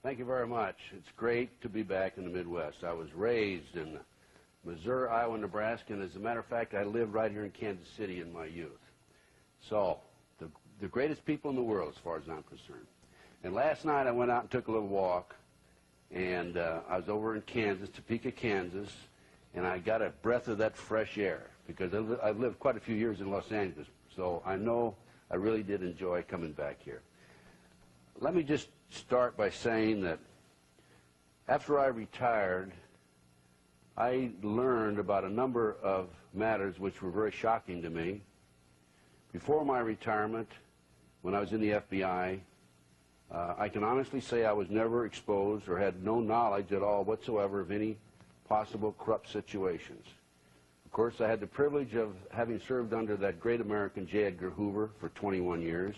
Thank you very much. It's great to be back in the Midwest. I was raised in Missouri, Iowa, Nebraska, and as a matter of fact, I lived right here in Kansas City in my youth. So, the greatest people in the world as far as I'm concerned. And last night I went out and took a little walk, and I was over in Kansas, Topeka, Kansas, and I got a breath of that fresh air because I've lived quite a few years in Los Angeles, so I know I really did enjoy coming back here. Let me just start by saying that after I retired, I learned about a number of matters which were very shocking to me. Before my retirement, when I was in the FBI, I can honestly say I was never exposed or had no knowledge at all whatsoever of any possible corrupt situations. Of course, I had the privilege of having served under that great American J. Edgar Hoover for 21 years,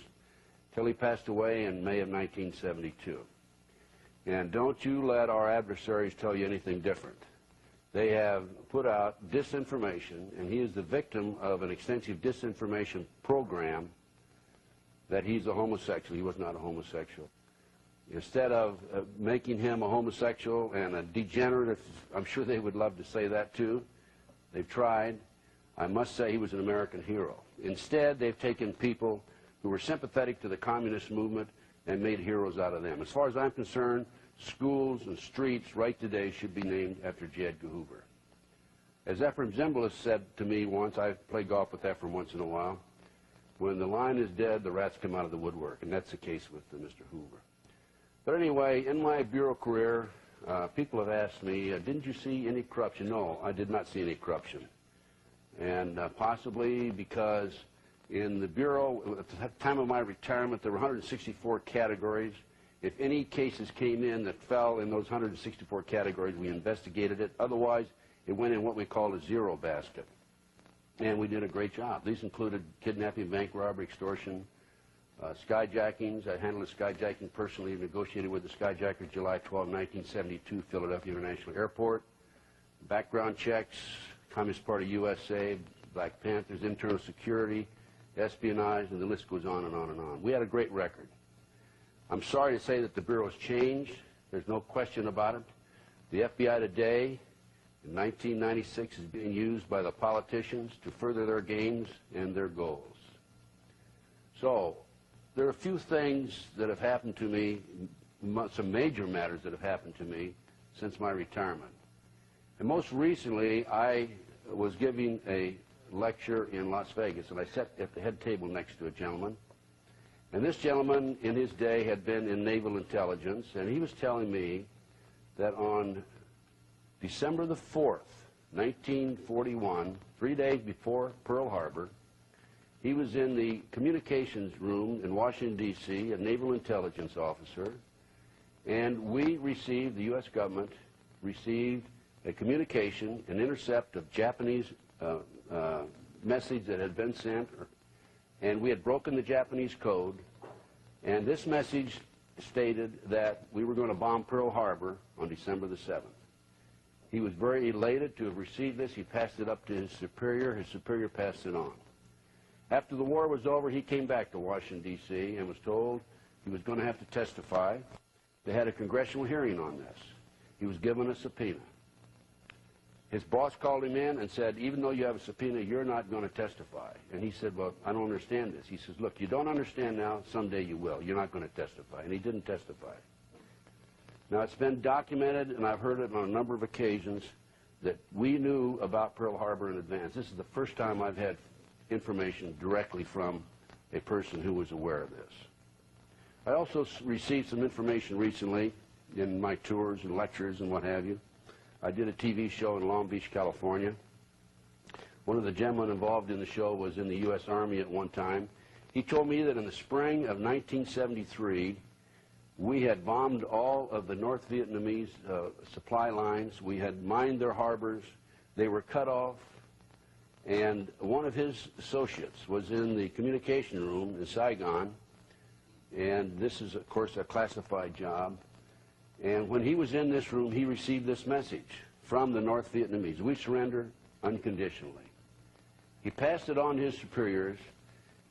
till he passed away in May of 1972. And don't you let our adversaries tell you anything different. They have put out disinformation, and he is the victim of an extensive disinformation program that he's a homosexual. He was not a homosexual. Instead of making him a homosexual and a degenerate, I'm sure they would love to say that too, they've tried. I must say he was an American hero. Instead, they've taken people who were sympathetic to the communist movement and made heroes out of them. As far as I'm concerned, schools and streets right today should be named after J. Edgar Hoover. As Ephraim Zimbalist said to me once, I play golf with Ephraim once in a while, when the lion is dead, the rats come out of the woodwork, and that's the case with Mr. Hoover. But anyway, in my bureau career, people have asked me, didn't you see any corruption? No, I did not see any corruption. And possibly because in the Bureau, at the time of my retirement, there were 164 categories. If any cases came in that fell in those 164 categories, we investigated it. Otherwise, it went in what we call a zero basket. And we did a great job. These included kidnapping, bank robbery, extortion, skyjackings. I handled the skyjacking personally, negotiated with the skyjacker July 12, 1972, Philadelphia International Airport. Background checks, Communist Party USA, Black Panthers, internal security, espionage, and the list goes on and on and on. We had a great record. I'm sorry to say that the Bureau has changed. There's no question about it. The FBI today, in 1996, is being used by the politicians to further their gains and their goals. So, there are a few things that have happened to me, some major matters that have happened to me since my retirement. And most recently, I was giving a lecture in Las Vegas, and I sat at the head table next to a gentleman. And this gentleman, in his day, had been in naval intelligence, and he was telling me that on December the 4th, 1941, 3 days before Pearl Harbor, he was in the communications room in Washington, D.C., a naval intelligence officer, and we received, the U.S. government received a communication, an intercept of Japanese message that had been sent, and we had broken the Japanese code, and this message stated that we were going to bomb Pearl Harbor on December the 7th. He was very elated to have received this. He passed it up to his superior passed it on. After the war was over, he came back to Washington, D.C., and was told he was going to have to testify. They had a congressional hearing on this. He was given a subpoena. His boss called him in and said, even though you have a subpoena, you're not going to testify. And he said, well, I don't understand this. He says, look, you don't understand now, someday you will. You're not going to testify. And he didn't testify. Now, it's been documented, and I've heard it on a number of occasions, that we knew about Pearl Harbor in advance. This is the first time I've had information directly from a person who was aware of this. I also received some information recently in my tours and lectures and what have you. I did a TV show in Long Beach, California. One of the gentlemen involved in the show was in the U.S. Army at one time. He told me that in the spring of 1973, we had bombed all of the North Vietnamese supply lines. We had mined their harbors. They were cut off. And one of his associates was in the communication room in Saigon. And this is, of course, a classified job. And when he was in this room, he received this message from the North Vietnamese: we surrender unconditionally. He passed it on to his superiors,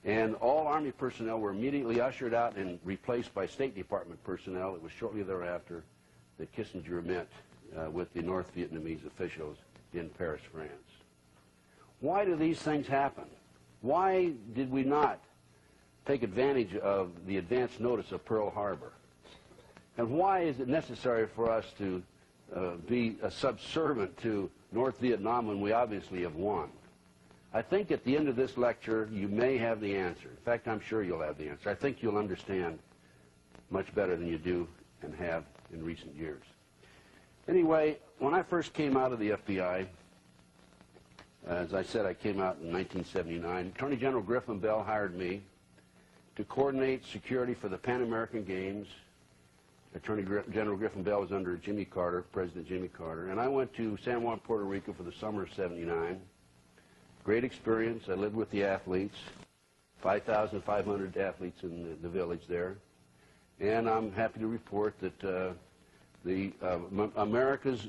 And all Army personnel were immediately ushered out and replaced by State Department personnel. It was shortly thereafter that Kissinger met with the North Vietnamese officials in Paris, France. Why do these things happen? Why did we not take advantage of the advance notice of Pearl Harbor? And why is it necessary for us to be subservient to North Vietnam when we obviously have won? I think at the end of this lecture, you may have the answer. In fact, I'm sure you'll have the answer. I think you'll understand much better than you do and have in recent years. Anyway, when I first came out of the FBI, as I said, I came out in 1979. Attorney General Griffin Bell hired me to coordinate security for the Pan American Games. Attorney General Griffin Bell was under Jimmy Carter, President Jimmy Carter. And I went to San Juan, Puerto Rico for the summer of '79. Great experience. I lived with the athletes, 5,500 athletes in the village there. And I'm happy to report that America's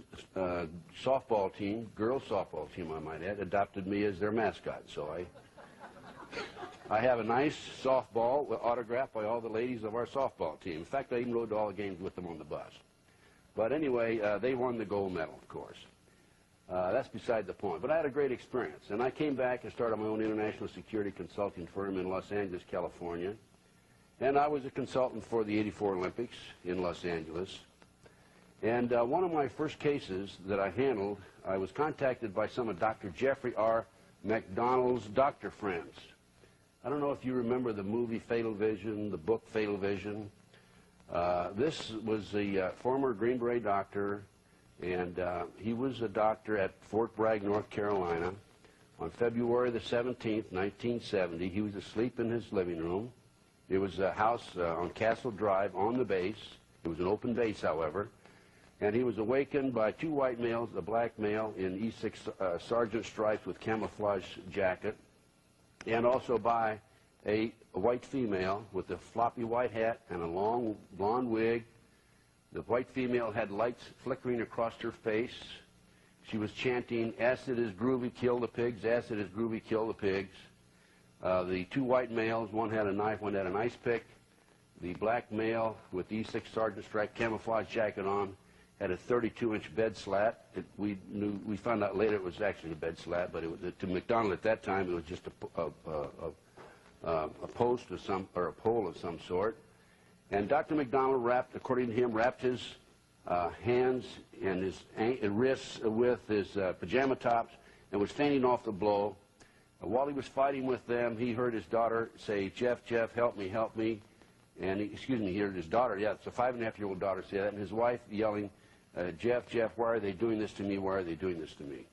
softball team, girls softball team I might add, adopted me as their mascot. So I have a nice softball autographed by all the ladies of our softball team. In fact, I even rode to all the games with them on the bus. But anyway, they won the gold medal, of course. That's beside the point. But I had a great experience. And I came back and started my own international security consulting firm in Los Angeles, California. And I was a consultant for the '84 Olympics in Los Angeles. And one of my first cases that I handled, I was contacted by some of Dr. Jeffrey R. McDonald's doctor friends. I don't know if you remember the movie Fatal Vision, the book Fatal Vision. This was the former Green Beret doctor, and he was a doctor at Fort Bragg, North Carolina. On February the 17th, 1970, he was asleep in his living room. It was a house on Castle Drive on the base. It was an open base, however. And he was awakened by two white males, a black male in E6 sergeant stripes with camouflage jacket, and also by a white female with a floppy white hat and a long blonde wig. The white female had lights flickering across her face. She was chanting, "Acid is groovy, kill the pigs, acid is groovy, kill the pigs." The two white males, one had a knife, one had an ice pick. The black male with the E6 sergeant stripe camouflage jacket on had a 32-inch bed slat. We found out later it was actually a bed slat, but to McDonald at that time it was just a post of some, or a pole of some sort. And Dr. McDonald wrapped, according to him, wrapped his hands and his wrists with his pajama tops and was feinting off the blow. While he was fighting with them, he heard his daughter say, "Jeff, Jeff, help me, help me." And he heard his daughter, yeah, it's a 5.5-year-old daughter say that, and his wife yelling, "Jeff, Jeff, why are they doing this to me? Why are they doing this to me?"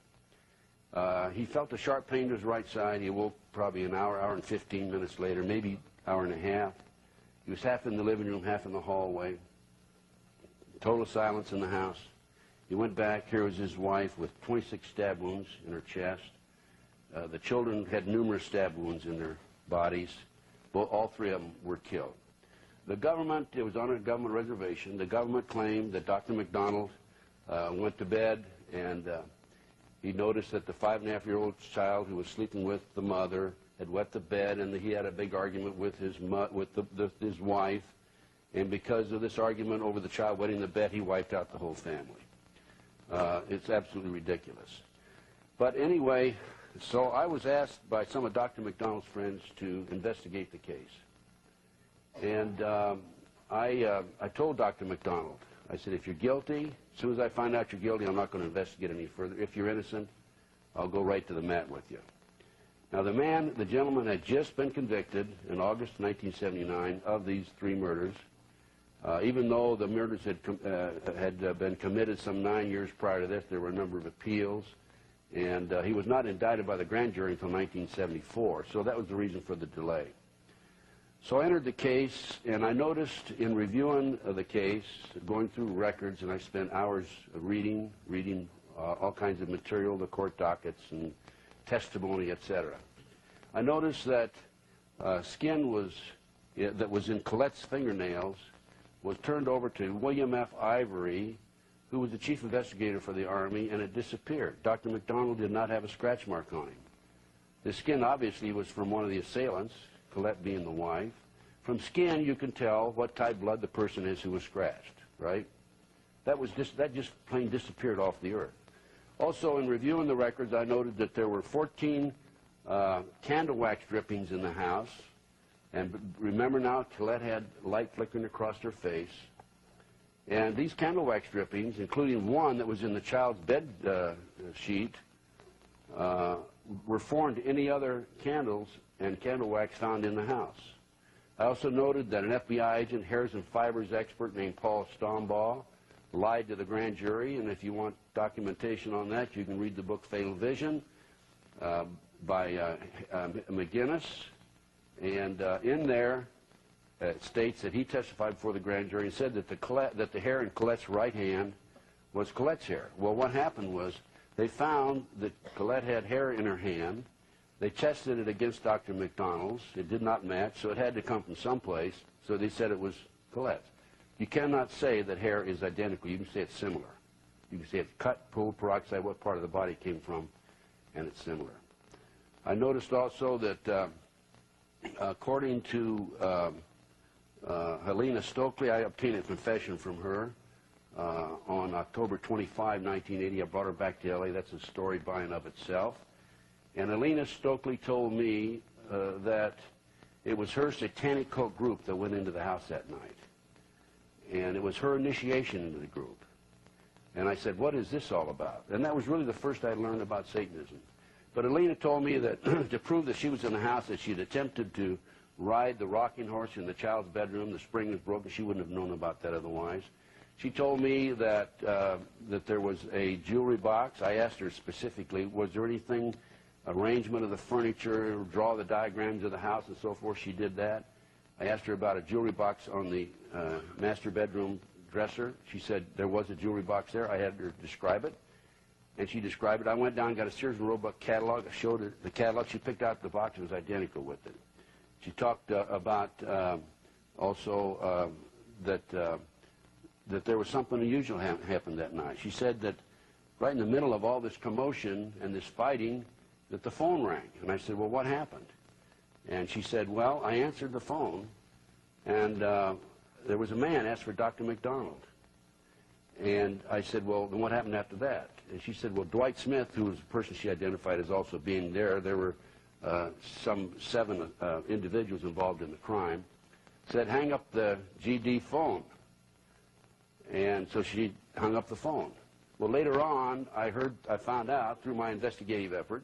He felt a sharp pain to his right side. He awoke probably an hour and 15 minutes later, maybe hour and a half. He was half in the living room, half in the hallway. Total silence in the house. He went back. Here was his wife with 26 stab wounds in her chest. The children had numerous stab wounds in their bodies. All three of them were killed. The government, it was on a government reservation, the government claimed that Dr. McDonald went to bed and he noticed that the 5.5-year-old child who was sleeping with the mother had wet the bed, and he had a big argument with his wife, and because of this argument over the child wetting the bed, he wiped out the whole family. It's absolutely ridiculous. But anyway, so I was asked by some of Dr. McDonald's friends to investigate the case. And I told Dr. McDonald, I said, if you're guilty, as soon as I find out you're guilty, I'm not going to investigate any further. If you're innocent, I'll go right to the mat with you. Now, the gentleman had just been convicted in August 1979 of these three murders, even though the murders had been committed some 9 years prior to this. There were a number of appeals, and he was not indicted by the grand jury until 1974, so that was the reason for the delay. So I entered the case, and I noticed in reviewing the case, going through records, and I spent hours reading all kinds of material, the court dockets and testimony, etc. I noticed that skin that was in Colette's fingernails was turned over to William F. Ivory, who was the chief investigator for the Army, and it disappeared. Dr. McDonald did not have a scratch mark on him. The skin obviously was from one of the assailants. Colette being the wife. From skin, you can tell what type blood the person is who was scratched, right? That just plain disappeared off the earth. Also, in reviewing the records, I noted that there were 14 candle wax drippings in the house. And remember now, Colette had light flickering across her face. And these candle wax drippings, including one that was in the child's bed sheet, were foreign to any other candles and candle wax found in the house. I also noted that an FBI agent, hairs and fibers expert named Paul Stombaugh, lied to the grand jury, and if you want documentation on that, you can read the book Fatal Vision by McGinnis. And in there, it states that he testified before the grand jury and said that the hair in Colette's right hand was Colette's hair. Well, what happened was they found that Colette had hair in her hand. They tested it against Dr. McDonald's. It did not match, so it had to come from someplace, so they said it was Colette's. You cannot say that hair is identical. You can say it's similar. You can say it's cut, pulled, peroxide, what part of the body it came from, and it's similar. I noticed also that according to Helena Stokely, I obtained a confession from her on October 25, 1980. I brought her back to L.A. That's a story by and of itself. And Helena Stokely told me that it was her satanic cult group that went into the house that night. And it was her initiation into the group. And I said, what is this all about? And that was really the first I learned about Satanism. But Helena told me that to prove that she was in the house, that she had attempted to ride the rocking horse in the child's bedroom. The spring was broken. She wouldn't have known about that otherwise. She told me that that there was a jewelry box. I asked her specifically, was there anything, arrangement of the furniture, draw the diagrams of the house and so forth? She did that. I asked her about a jewelry box on the master bedroom dresser. She said there was a jewelry box there. I had her describe it. And she described it. I went down and got a Sears and Roebuck catalog. I showed her the catalog. She picked out the box. It was identical with it. She talked about also that there was something unusual happened that night. She said that right in the middle of all this commotion and this fighting, that the phone rang. And I said, well, what happened? And she said, well, I answered the phone, and there was a man asked for Dr. McDonald. And I said, well, then what happened after that? And she said, well, Dwight Smith, who was the person she identified as also being there, there were some 7 individuals involved in the crime, said, hang up the GD phone. And so she hung up the phone. Well, later on, I found out through my investigative effort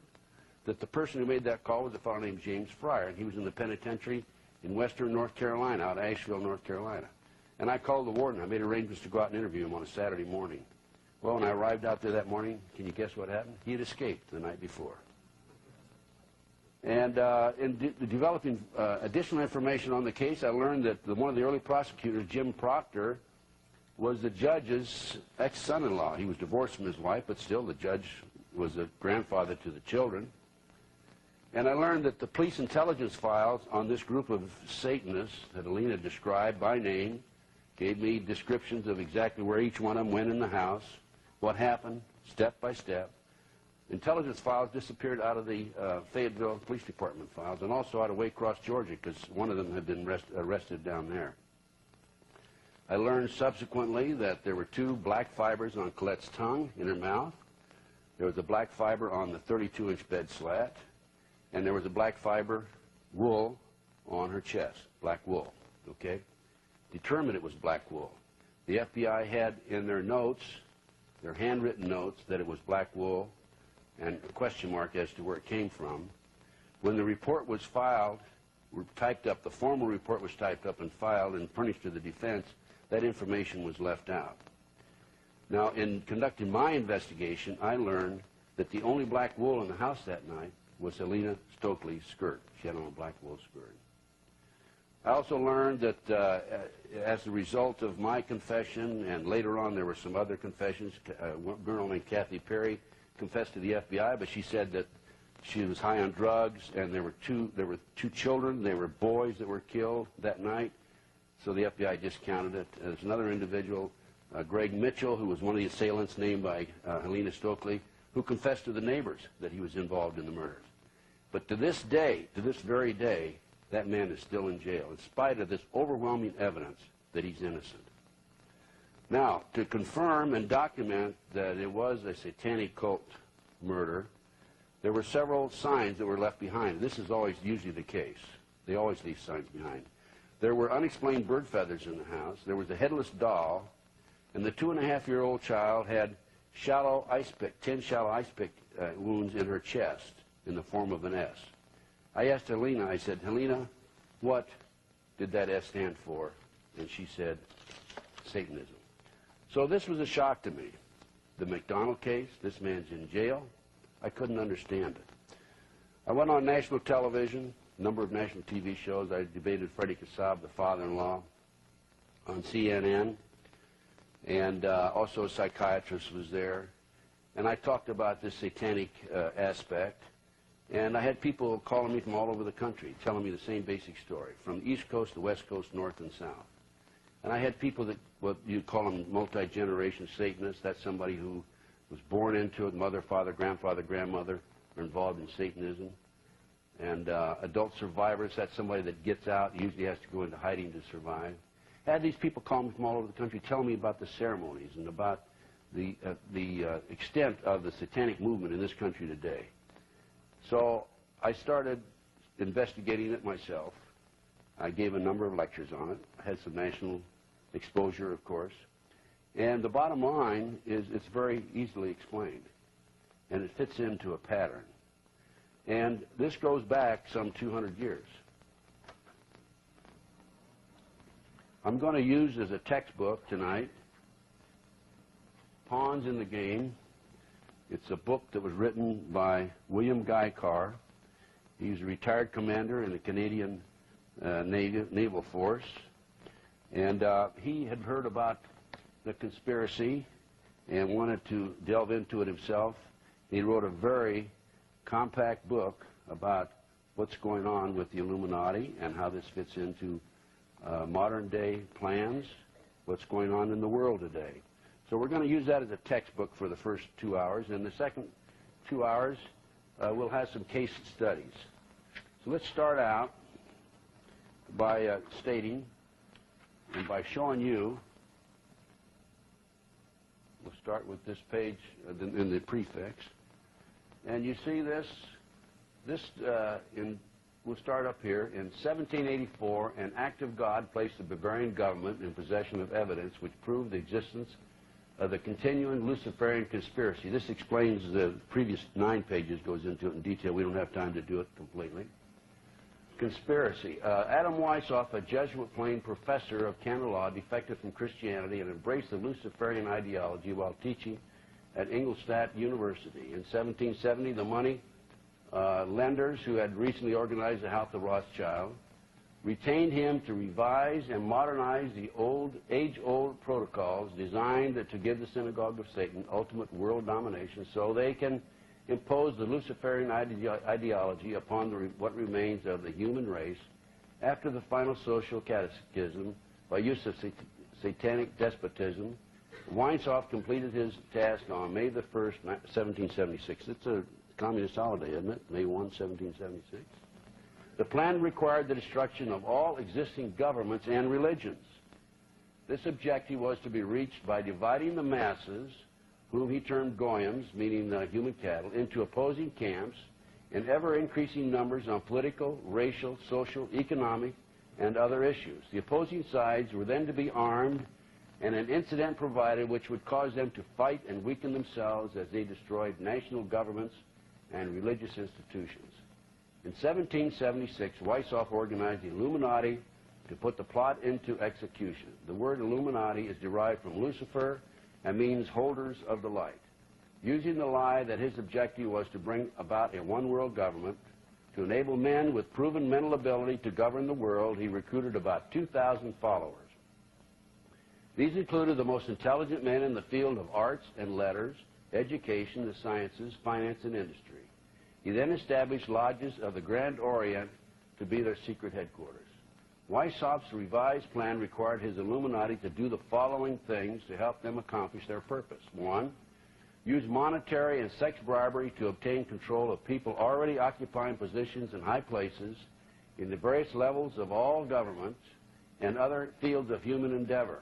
that the person who made that call was a fellow named James Fryer, and he was in the penitentiary in western North Carolina, out of Asheville, North Carolina. And I called the warden. I made arrangements to go out and interview him on a Saturday morning. Well, when I arrived out there that morning, can you guess what happened? He had escaped the night before. And in developing additional information on the case, I learned that one of the early prosecutors, Jim Proctor, was the judge's ex-son-in-law. He was divorced from his wife, but still the judge was a grandfather to the children. And I learned that the police intelligence files on this group of Satanists that Helena described by name gave me descriptions of exactly where each one of them went in the house, what happened, step by step. Intelligence files disappeared out of the Fayetteville Police Department files, and also out of Waycross, Georgia, because one of them had been arrested down there. I learned subsequently that there were 2 black fibers on Colette's tongue in her mouth. There was a black fiber on the 32-inch bed slat, and there was a black fiber wool on her chest, black wool, okay? Determined it was black wool. The FBI had in their notes, their handwritten notes, that it was black wool, and a question mark as to where it came from. When the report was filed, typed up, the formal report was typed up and filed and furnished to the defense, that information was left out. Now, in conducting my investigation, I learned that the only black wool in the house that night was Helena Stokely's skirt. She had on a black wool skirt. I also learned that as a result of my confession, and later on there were some other confessions, a girl named Kathy Perry confessed to the FBI, but she said that she was high on drugs, and there were two children, they were boys that were killed that night, so the FBI discounted it. There's another individual, Greg Mitchell, who was one of the assailants named by Helena Stokely, who confessed to the neighbors that he was involved in the murders. But to this day, to this very day, that man is still in jail, in spite of this overwhelming evidence that he's innocent. Now, to confirm and document that it was a satanic cult murder, there were several signs that were left behind. This is always usually the case. They always leave signs behind. There were unexplained bird feathers in the house. There was a headless doll. And the 2.5-year-old child had shallow ice pick, 10 shallow ice pick wounds in her chest in the form of an S. I asked Helena, I said, Helena, what did that S stand for? And she said, Satanism. So this was a shock to me. The McDonald case, this man's in jail. I couldn't understand it. I went on national television, a number of national TV shows. I debated Freddie Kassab, the father-in-law, on CNN. And also a psychiatrist was there. And I talked about this satanic aspect. And I had people calling me from all over the country, telling me the same basic story, from the East Coast, the West Coast, North and South. And I had people that, what you call them multi-generation Satanists. That's somebody who was born into it, mother, father, grandfather, grandmother are involved in Satanism. And adult survivors, that's somebody that gets out, usually has to go into hiding to survive. I had these people call me from all over the country telling me about the ceremonies and about the extent of the satanic movement in this country today. So I started investigating it myself. I gave a number of lectures on it. I had some national exposure, of course. And the bottom line is it's very easily explained, and it fits into a pattern. And this goes back some 200 years. I'm going to use as a textbook tonight Pawns in the Game. It's a book that was written by William Guy Carr. He's a retired commander in the Canadian Naval Force. And he had heard about the conspiracy and wanted to delve into it himself. He wrote a very compact book about what's going on with the Illuminati and how this fits into modern-day plans, what's going on in the world today. So we're going to use that as a textbook for the first 2 hours. And the second 2 hours, we'll have some case studies. So let's start out by stating and by showing you. We'll start with this page in the prefix. And you see this, we'll start up here. In 1784, an act of God placed the Bavarian government in possession of evidence which proved the existence of the continuing Luciferian conspiracy. This explains the previous 9 pages, goes into it in detail. We don't have time to do it completely. Conspiracy. Adam Weishaupt, a Jesuit-trained professor of canon law, defected from Christianity and embraced the Luciferian ideology while teaching at Ingolstadt University. In 1770, the money lenders who had recently organized the House of Rothschild retained him to revise and modernize the age-old protocols designed to give the synagogue of Satan ultimate world domination so they can impose the Luciferian ideology upon what remains of the human race after the final social cataclysm by use of satanic despotism. Weishaupt completed his task on May the 1st, 1776. It's a communist holiday, isn't it? May 1, 1776. The plan required the destruction of all existing governments and religions. This objective was to be reached by dividing the masses, whom he termed goyim, meaning human cattle, into opposing camps in ever-increasing numbers on political, racial, social, economic, and other issues. The opposing sides were then to be armed, and an incident provided which would cause them to fight and weaken themselves as they destroyed national governments and religious institutions. In 1776, Weishaupt organized the Illuminati to put the plot into execution. The word Illuminati is derived from Lucifer and means holders of the light. Using the lie that his objective was to bring about a one-world government, to enable men with proven mental ability to govern the world, he recruited about 2,000 followers. These included the most intelligent men in the field of arts and letters, education, the sciences, finance, and industry. He then established lodges of the Grand Orient to be their secret headquarters. Weishaupt's revised plan required his Illuminati to do the following things to help them accomplish their purpose. 1, use monetary and sex bribery to obtain control of people already occupying positions in high places in the various levels of all governments and other fields of human endeavor.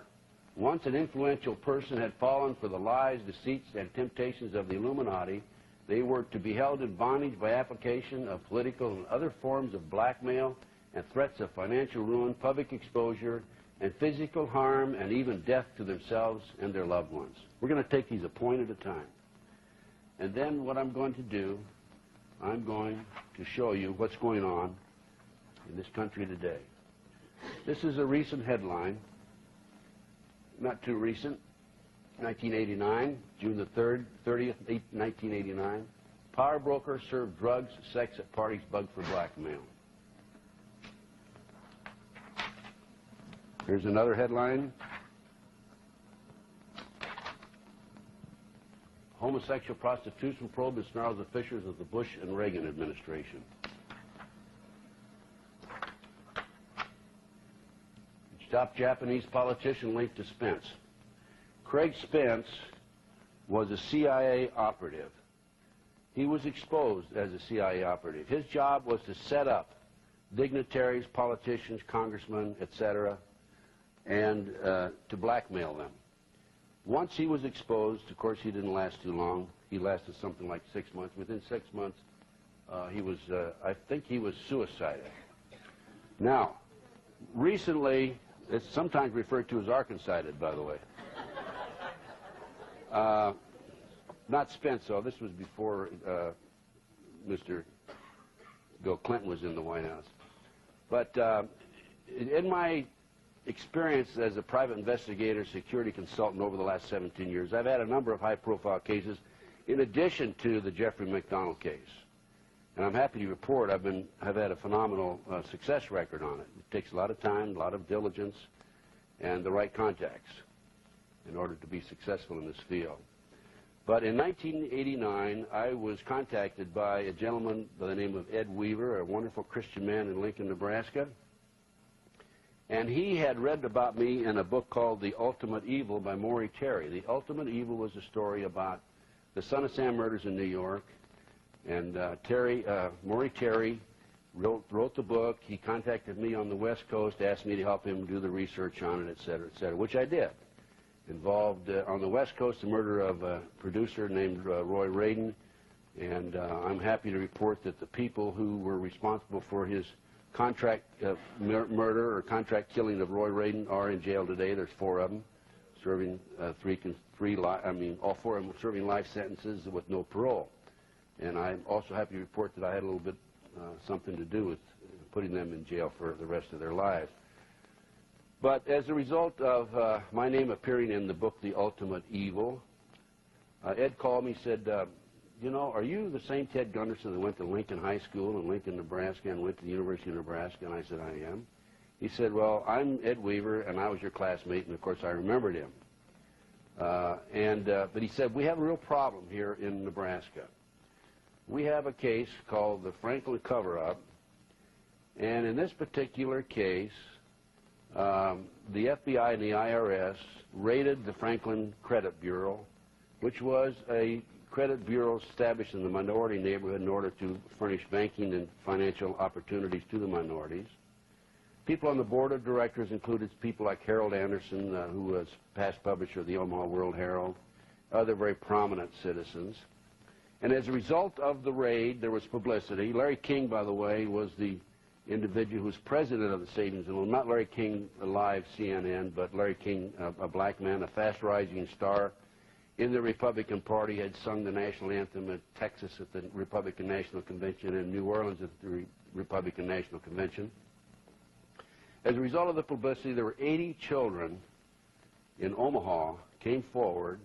Once an influential person had fallen for the lies, deceits, and temptations of the Illuminati, they were to be held in bondage by application of political and other forms of blackmail and threats of financial ruin, public exposure, and physical harm, and even death to themselves and their loved ones. We're going to take these a point at a time. And then what I'm going to do, I'm going to show you what's going on in this country today. This is a recent headline, not too recent, 1989, June the 30th, 1989. Power broker served drugs, sex at parties, bugged for blackmail. Here's another headline. Homosexual prostitution probe ensnarls the fissures of the Bush and Reagan administration. Top Japanese politician linked to Spence. Craig Spence was a CIA operative. He was exposed as a CIA operative. His job was to set up dignitaries, politicians, congressmen, etc., and to blackmail them. Once he was exposed, of course, he didn't last too long. He lasted something like 6 months. Within 6 months, I think he was suicidal. Now, recently, it's sometimes referred to as Arkancided, by the way. Not Spence, though. This was before Mr. Bill Clinton was in the White House. But in my experience as a private investigator, security consultant over the last 17 years, I've had a number of high-profile cases in addition to the Jeffrey McDonald case. And I'm happy to report I've had a phenomenal success record on it. It takes a lot of time, a lot of diligence, and the right contacts in order to be successful in this field. But in 1989, I was contacted by a gentleman by the name of Ed Weaver, a wonderful Christian man in Lincoln, Nebraska. And he had read about me in a book called The Ultimate Evil by Maury Terry. The Ultimate Evil was a story about the Son of Sam murders in New York. And Maury Terry wrote the book. He contacted me on the West Coast, asked me to help him do the research on it, et cetera, which I did. Involved on the West Coast the murder of a producer named Roy Radin. And I'm happy to report that the people who were responsible for his contract murder or contract killing of Roy Radin are in jail today. There's 4 of them, serving all 4 of them serving life sentences with no parole. And I'm also happy to report that I had a little bit something to do with putting them in jail for the rest of their lives. But as a result of my name appearing in the book The Ultimate Evil, Ed called me and said, you know, are you the same Ted Gunderson that went to Lincoln High School in Lincoln, Nebraska, and went to the University of Nebraska? And I said, I am. He said, well, I'm Ed Weaver, and I was your classmate, and of course I remembered him. But he said, we have a real problem here in Nebraska. We have a case called the Franklin cover-up, and in this particular case, the FBI and the IRS raided the Franklin Credit Bureau, which was a credit bureau established in the minority neighborhood in order to furnish banking and financial opportunities to the minorities. People on the board of directors included people like Harold Anderson, who was past publisher of the Omaha World Herald, other very prominent citizens. And as a result of the raid, there was publicity. Larry King, by the way, was the individual who was president of the Savings and Loan. Not Larry King, live CNN, but Larry King, a black man, a fast-rising star in the Republican Party, had sung the national anthem at Texas at the Republican National Convention and New Orleans at the Republican National Convention. As a result of the publicity, there were 80 children in Omaha came forward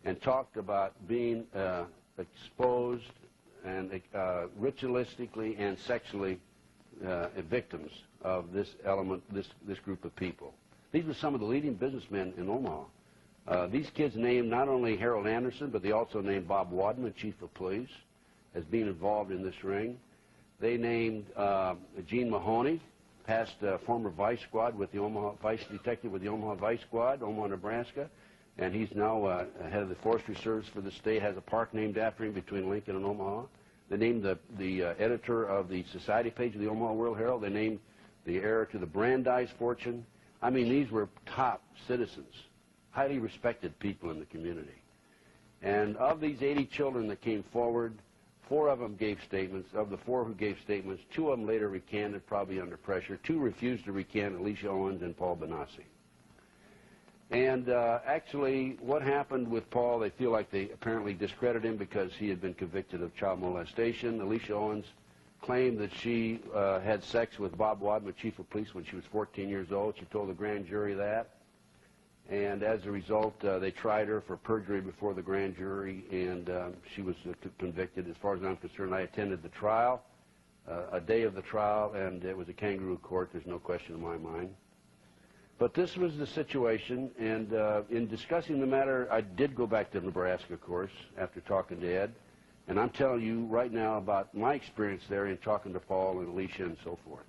and talked about being exposed and ritualistically and sexually victims of this element, this group of people. These were some of the leading businessmen in Omaha. These kids named not only Harold Anderson, but they also named Bob Wadman, chief of police, as being involved in this ring. They named Gene Mahoney, past former vice squad with the vice detective with the Omaha Vice Squad, Omaha, Nebraska, and he's now head of the Forestry Service for the state, has a park named after him between Lincoln and Omaha. They named the editor of the society page of the Omaha World Herald. They named the heir to the Brandeis fortune. I mean, these were top citizens, highly respected people in the community. And of these 80 children that came forward, 4 of them gave statements. Of the 4 who gave statements, 2 of them later recanted, probably under pressure. 2 refused to recant, Alicia Owens and Paul Benassi. And actually, what happened with Paul, they feel like they apparently discredited him because he had been convicted of child molestation. Alicia Owens claimed that she had sex with Bob Wadman, chief of police, when she was 14 years old. She told the grand jury that. And as a result, they tried her for perjury before the grand jury, and she was convicted. As far as I'm concerned, I attended the trial, a day of the trial, and it was a kangaroo court. There's no question in my mind. But this was the situation, and in discussing the matter, I did go back to Nebraska, of course, after talking to Ed. And I'm telling you right now about my experience there in talking to Paul and Alicia and so forth.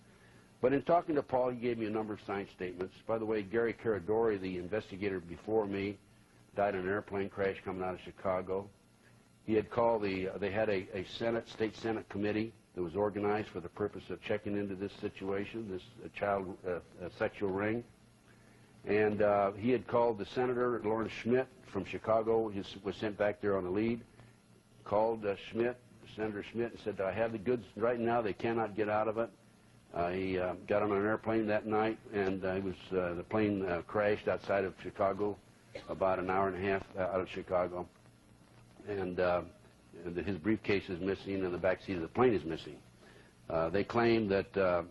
But in talking to Paul, he gave me a number of signed statements. By the way, Gary Caradori, the investigator before me, died in an airplane crash coming out of Chicago. He had called they had a state Senate committee that was organized for the purpose of checking into this situation, this child sexual ring. And he had called the Senator, Lawrence Schmidt from Chicago. He was sent back there on a lead. Called Senator Schmidt, and said, I have the goods right now. They cannot get out of it. He got on an airplane that night, and the plane crashed outside of Chicago, about an hour and a half out of Chicago. And his briefcase is missing, and the back seat of the plane is missing. They claim that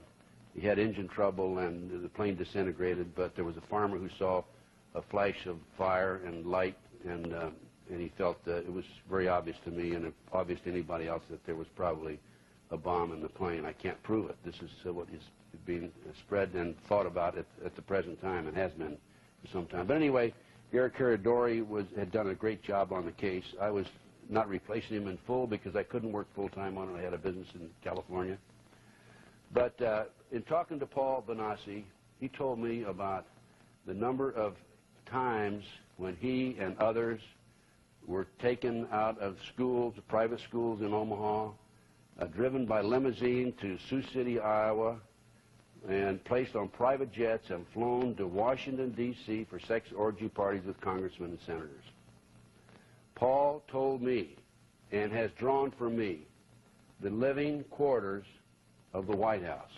he had engine trouble and the plane disintegrated, but there was a farmer who saw a flash of fire and light, and he felt that it was very obvious to me and obvious to anybody else that there was probably a bomb in the plane. I can't prove it. This is what is being spread and thought about at the present time, and has been for some time. But anyway, Gary Caradori had done a great job on the case. I was not replacing him in full because I couldn't work full-time on it. I had a business in California. But in talking to Paul Benassi, he told me about the number of times when he and others were taken out of schools, private schools in Omaha, driven by limousine to Sioux City, Iowa, and placed on private jets and flown to Washington, D.C. for sex orgy parties with congressmen and senators. Paul told me, and has drawn for me, the living quarters of the White House.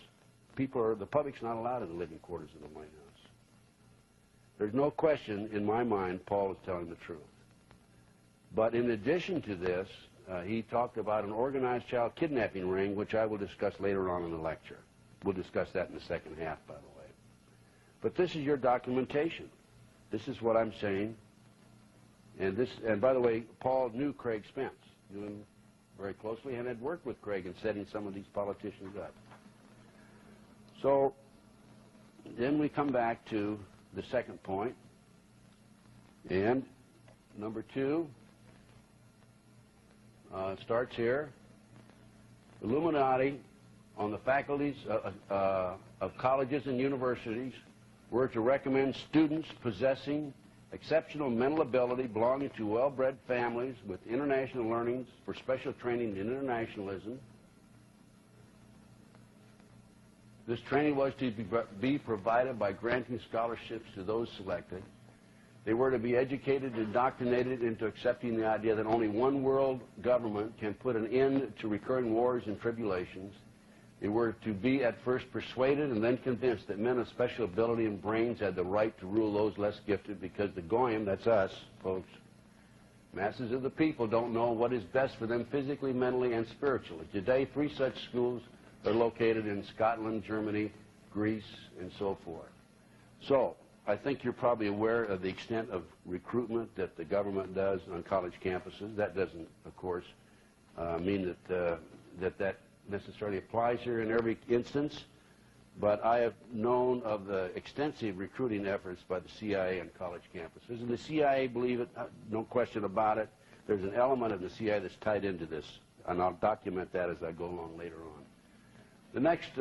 The public's not allowed in the living quarters of the White House. There's no question in my mind Paul is telling the truth. But in addition to this, he talked about an organized child kidnapping ring, which I will discuss later on in the lecture. We'll discuss that in the second half, by the way. But this is your documentation. This is what I'm saying. And by the way, Paul knew Craig Spence, knew him very closely, and had worked with Craig in setting some of these politicians up. So then we come back to the second point, and number 2 starts here. Illuminati on the faculties of colleges and universities were to recommend students possessing exceptional mental ability belonging to well-bred families with international learnings for special training in internationalism. This training was to be provided by granting scholarships to those selected. They were to be educated and indoctrinated into accepting the idea that only one world government can put an end to recurring wars and tribulations. They were to be at first persuaded and then convinced that men of special ability and brains had the right to rule those less gifted, because the goyim, that's us, folks, masses of the people, don't know what is best for them physically, mentally, and spiritually. Today, 3 such schools are located in Scotland, Germany, Greece, and so forth. So I think you're probably aware of the extent of recruitment that the government does on college campuses. That doesn't, of course, mean that necessarily applies here in every instance, but I have known of the extensive recruiting efforts by the CIA on college campuses. And the CIA, believe it, no question about it, there's an element of the CIA that's tied into this, and I'll document that as I go along later on. The next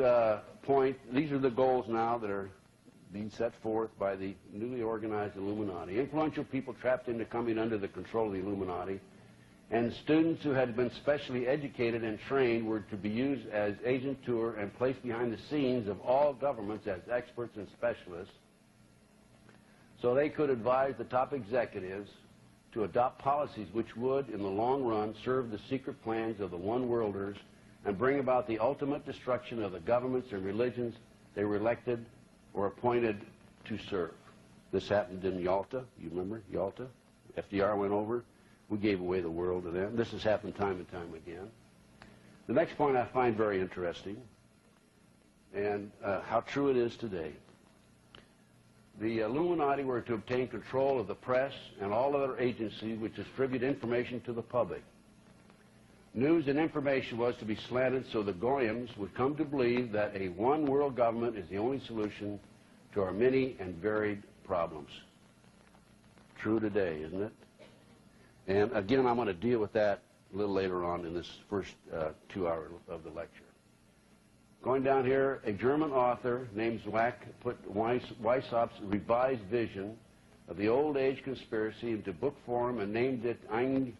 point, these are the goals now that are being set forth by the newly organized Illuminati. Influential people trapped into coming under the control of the Illuminati and students who had been specially educated and trained were to be used as agent tour and placed behind the scenes of all governments as experts and specialists so they could advise the top executives to adopt policies which would, in the long run, serve the secret plans of the one-worlders and bring about the ultimate destruction of the governments and religions they were elected or appointed to serve. This happened in Yalta. You remember Yalta? FDR went over. We gave away the world to them. This has happened time and time again. The next point I find very interesting, and how true it is today. The Illuminati were to obtain control of the press and all other agencies which distribute information to the public. News and information was to be slanted so the Goyams would come to believe that a one-world government is the only solution to our many and varied problems. True today, isn't it? And again, I'm going to deal with that a little later on in this first 2 hours of the lecture. Going down here, a German author named Zwack put Weissaup's revised vision of the old age conspiracy into book form and named it Ein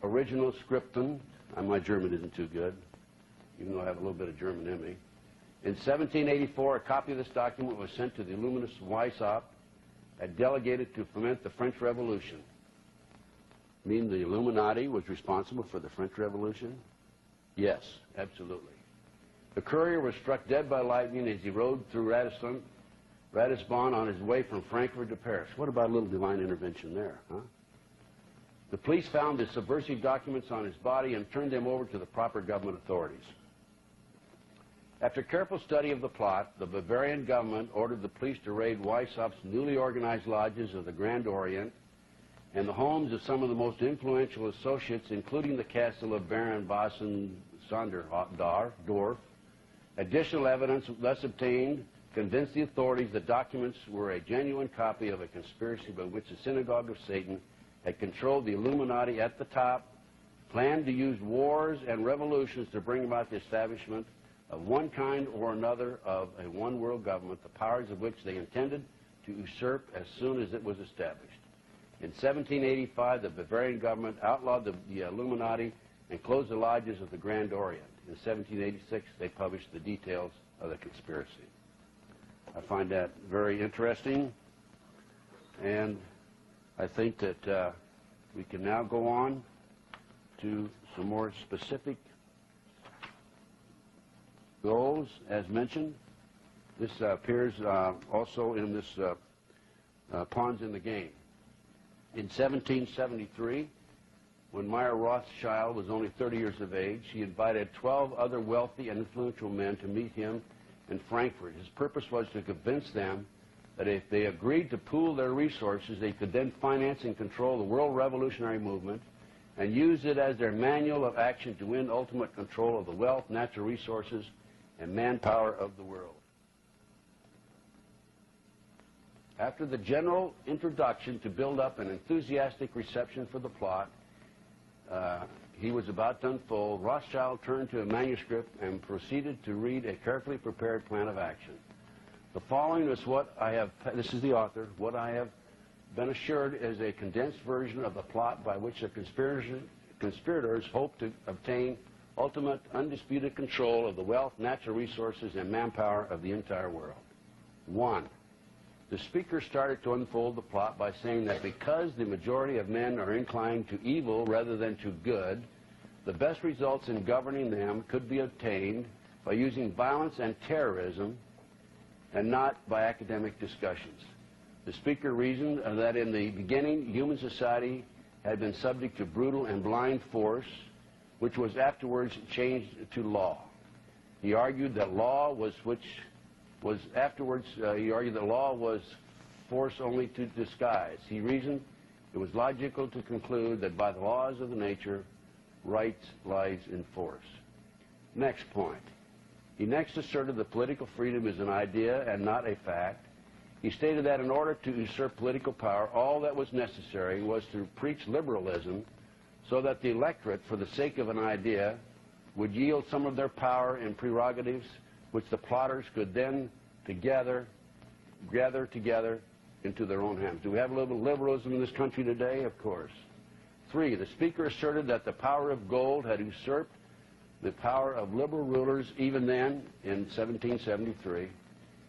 Original Skripten. My German isn't too good, even though I have a little bit of German in me. In 1784, a copy of this document was sent to the illuminist Weishaupt and delegated to foment the French Revolution. Mean the Illuminati was responsible for the French Revolution? Yes, absolutely. The courier was struck dead by lightning as he rode through Ratisbon on his way from Frankfurt to Paris. What about a little divine intervention there, huh? The police found the subversive documents on his body and turned them over to the proper government authorities. After careful study of the plot, the Bavarian government ordered the police to raid Weissaupt's newly organized lodges of the Grand Orient and the homes of some of the most influential associates, including the castle of Baron Bossen-Sonderdorf. Additional evidence thus obtained convinced the authorities the documents were a genuine copy of a conspiracy by which the Synagogue of Satan had controlled the Illuminati at the top, planned to use wars and revolutions to bring about the establishment of one kind or another of a one-world government, the powers of which they intended to usurp as soon as it was established. In 1785, the Bavarian government outlawed the Illuminati and closed the lodges of the Grand Orient. In 1786, they published the details of the conspiracy. I find that very interesting, and I think that we can now go on to some more specific goals, as mentioned. This appears also in this Pawns in the Game. In 1773, when Meyer Rothschild was only 30 years of age, he invited 12 other wealthy and influential men to meet him in Frankfurt. His purpose was to convince them that if they agreed to pool their resources, they could then finance and control the world revolutionary movement and use it as their manual of action to win ultimate control of the wealth, natural resources, and manpower of the world. After the general introduction to build up an enthusiastic reception for the plot, he was about to unfold, Rothschild turned to a manuscript and proceeded to read a carefully prepared plan of action. The following is what I have, this is the author, what I have been assured is a condensed version of the plot by which the conspirators hope to obtain ultimate undisputed control of the wealth, natural resources, and manpower of the entire world. 1. The speaker started to unfold the plot by saying that because the majority of men are inclined to evil rather than to good, the best results in governing them could be obtained by using violence and terrorism and not by academic discussions. The speaker reasoned that in the beginning, human society had been subject to brutal and blind force, which was afterwards changed to law. He argued that law was force only to disguise. He reasoned it was logical to conclude that by the laws of the nature, right lies in force. Next point. He next asserted that political freedom is an idea and not a fact. He stated that in order to usurp political power, all that was necessary was to preach liberalism so that the electorate, for the sake of an idea, would yield some of their power and prerogatives, which the plotters could then gather together into their own hands. Do we have a little liberalism in this country today? Of course. 3, the speaker asserted that the power of gold had usurped the power of liberal rulers even then in 1773.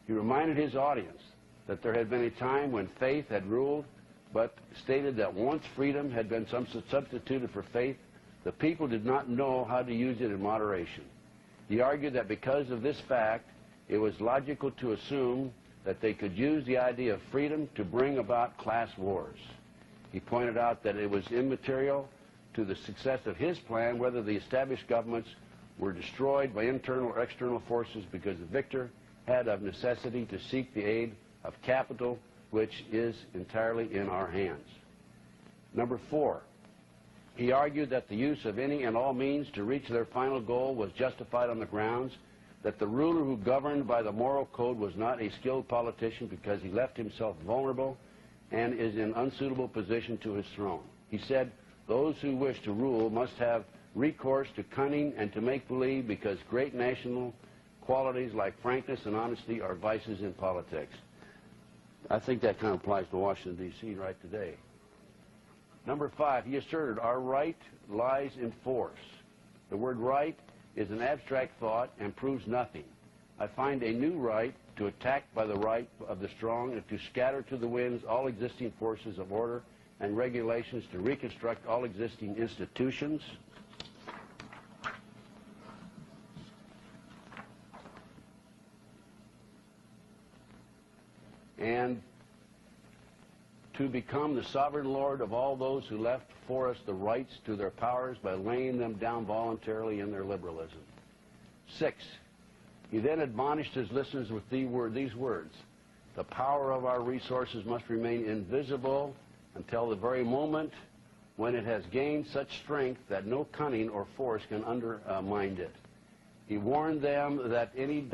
He reminded his audience that there had been a time when faith had ruled, but stated that once freedom had been substituted for faith, the people did not know how to use it in moderation. He argued that because of this fact, it was logical to assume that they could use the idea of freedom to bring about class wars. He pointed out that it was immaterial to the success of his plan whether the established governments were destroyed by internal or external forces, because the victor had of necessity to seek the aid of capital, which is entirely in our hands. Number 4, he argued that the use of any and all means to reach their final goal was justified on the grounds that the ruler who governed by the moral code was not a skilled politician because he left himself vulnerable and is in unsuitable position to his throne. He said, those who wish to rule must have recourse to cunning and to make-believe, because great national qualities like frankness and honesty are vices in politics. I think that kind of applies to Washington, D.C. right today. Number 5, he asserted our right lies in force. The word right is an abstract thought and proves nothing. I find a new right to attack by the right of the strong and to scatter to the winds all existing forces of order and regulations, to reconstruct all existing institutions, and to become the sovereign lord of all those who left for us the rights to their powers by laying them down voluntarily in their liberalism. 6, he then admonished his listeners with these words: the power of our resources must remain invisible until the very moment when it has gained such strength that no cunning or force can undermine it. He warned them that any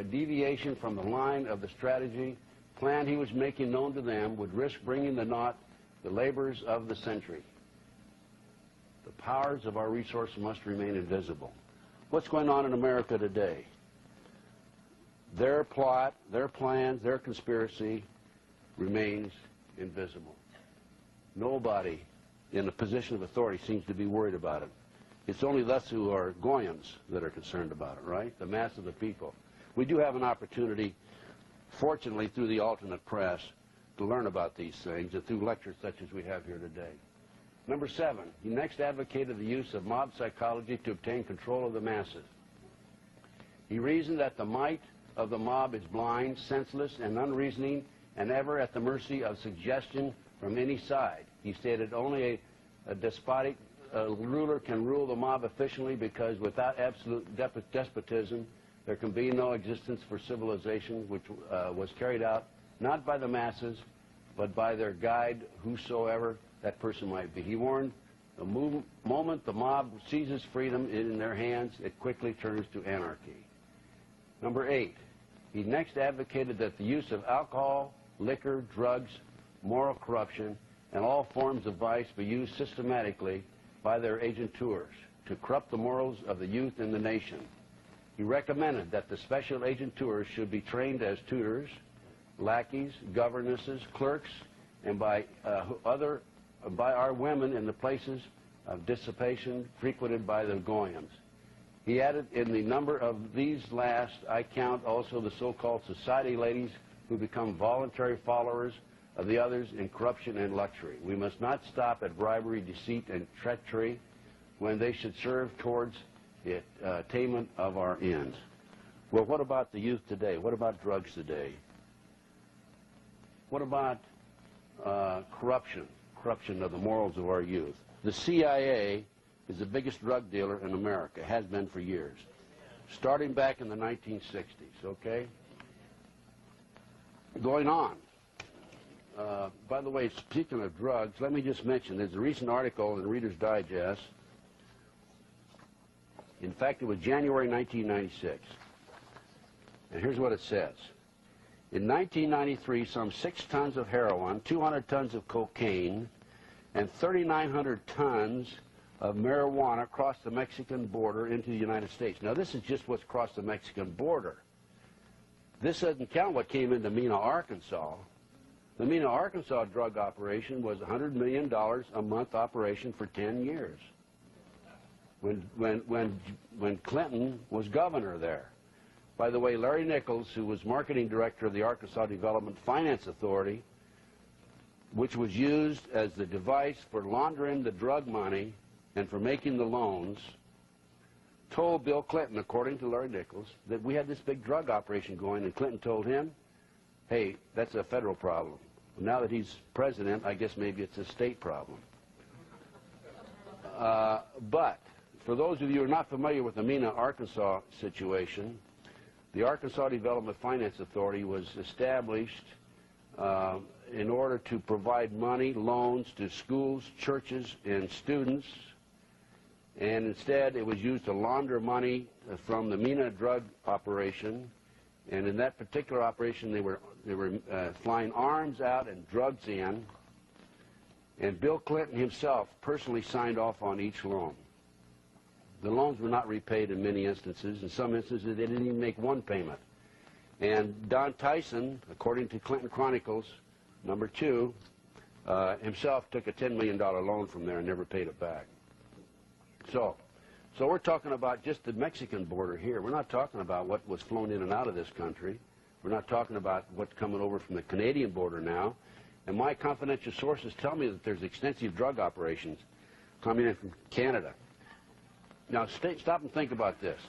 deviation from the line of the strategy plan he was making known to them would risk bringing to naught the labors of the century. The powers of our resources must remain invisible. What's going on in America today? Their plot, their plans, their conspiracy remains invisible. Nobody in a position of authority seems to be worried about it. It's only us who are Goyans that are concerned about it, right? The mass of the people. We do have an opportunity, fortunately, through the alternate press, to learn about these things, and through lectures such as we have here today. Number 7, he next advocated the use of mob psychology to obtain control of the masses. He reasoned that the might of the mob is blind, senseless, and unreasoning, and ever at the mercy of suggestion from any side. He stated only a despotic ruler can rule the mob efficiently, because without absolute despotism, there can be no existence for civilization, which was carried out not by the masses, but by their guide, whosoever that person might be. He warned, the moment the mob seizes freedom in their hands, it quickly turns to anarchy. Number 8, he next advocated that the use of alcohol, liquor, drugs, moral corruption, and all forms of vice be used systematically by their agenteurs to corrupt the morals of the youth in the nation. He recommended that the special agenteurs should be trained as tutors, lackeys, governesses, clerks, and by our women in the places of dissipation frequented by the Goyans. He added, in the number of these last, I count also the so-called society ladies who become voluntary followers of the others in corruption and luxury. We must not stop at bribery, deceit, and treachery when they should serve towards the attainment of our ends. Well, what about the youth today? What about drugs today? What about corruption of the morals of our youth? The CIA is the biggest drug dealer in America, has been for years, starting back in the 1960s, okay? Going on. By the way, speaking of drugs, let me just mention, there's a recent article in Reader's Digest. In fact, it was January 1996. And here's what it says. In 1993, some 6 tons of heroin, 200 tons of cocaine, and 3,900 tons of marijuana crossed the Mexican border into the United States. Now, this is just what's crossed the Mexican border. This doesn't count what came into Mena, Arkansas. The Mena, Arkansas drug operation was $100 million a month operation for 10 years when Clinton was governor there. By the way, Larry Nichols, who was marketing director of the Arkansas Development Finance Authority, which was used as the device for laundering the drug money and for making the loans, told Bill Clinton, according to Larry Nichols, that we had this big drug operation going, and Clinton told him, hey, that's a federal problem. Now that he's president, I guess maybe it's a state problem. But for those of you who are not familiar with the Mena, Arkansas situation, the Arkansas Development Finance Authority was established in order to provide money, loans to schools, churches, and students. And instead, it was used to launder money from the Mena drug operation. And in that particular operation, they were flying arms out and drugs in. And Bill Clinton himself personally signed off on each loan. The loans were not repaid in many instances. In some instances, they didn't even make one payment. And Don Tyson, according to Clinton Chronicles, number 2, himself took a $10 million loan from there and never paid it back. So we're talking about just the Mexican border here. We're not talking about what was flown in and out of this country. We're not talking about what's coming over from the Canadian border now. And my confidential sources tell me that there's extensive drug operations coming in from Canada. Now, stop and think about this.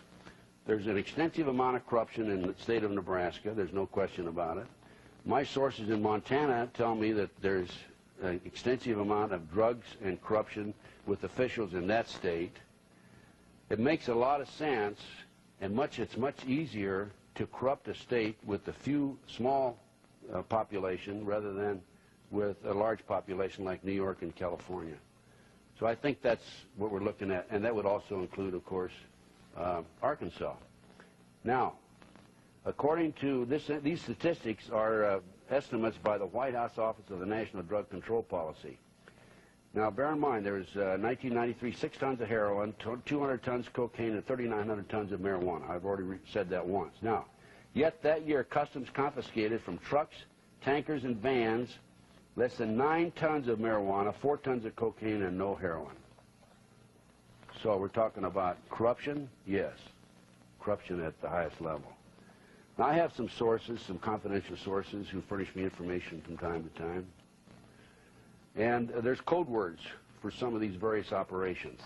There's an extensive amount of corruption in the state of Nebraska. There's no question about it. My sources in Montana tell me that there's an extensive amount of drugs and corruption with officials in that state. It makes a lot of sense, and it's much easier to corrupt a state with a few small population rather than with a large population like New York and California. So I think that's what we're looking at, and that would also include, of course, Arkansas. Now, according to these statistics are estimates by the White House Office of the National Drug Control Policy. Now, bear in mind, there was 1993, 6 tons of heroin, 200 tons of cocaine, and 3,900 tons of marijuana. I've already said that once. Now, yet that year, Customs confiscated from trucks, tankers, and vans less than 9 tons of marijuana, 4 tons of cocaine, and no heroin. So we're talking about corruption? Yes. Corruption at the highest level. Now, I have some sources, some confidential sources who furnish me information from time to time. And there's code words for some of these various operations.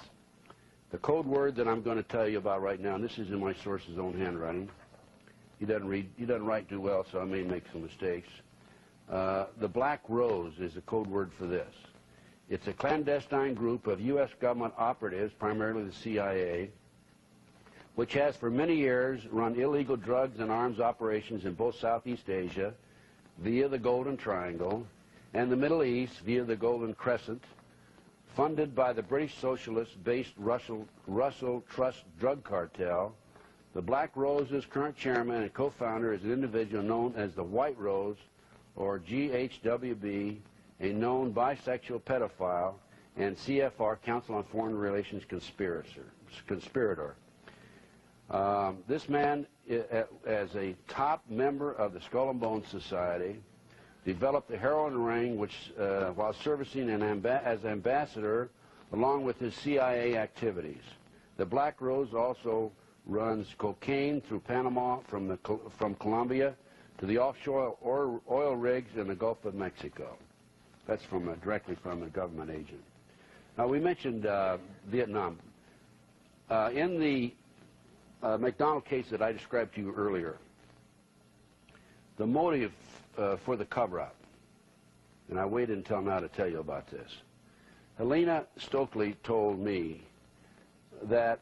The code word that I'm going to tell you about right now, and this is in my source's own handwriting. He doesn't write too well, so I may make some mistakes. The Black Rose is a code word for this. It's a clandestine group of U.S. government operatives, primarily the CIA, which has for many years run illegal drugs and arms operations in both Southeast Asia via the Golden Triangle and the Middle East via the Golden Crescent, funded by the British socialist-based Russell Trust drug cartel. The Black Rose's current chairman and co-founder is an individual known as the White Rose, or GHWB, a known bisexual pedophile and CFR, Council on Foreign Relations conspirator. This man, as a top member of the Skull and Bones Society, developed the heroin ring, which, while servicing as ambassador, along with his CIA activities. The Black Rose also runs cocaine through Panama from Colombia to the offshore oil rigs in the Gulf of Mexico. That's directly from a government agent. Now, we mentioned Vietnam. In the McDonald case that I described to you earlier, the motive for the cover-up, and I waited until now to tell you about this. Helena Stokely told me that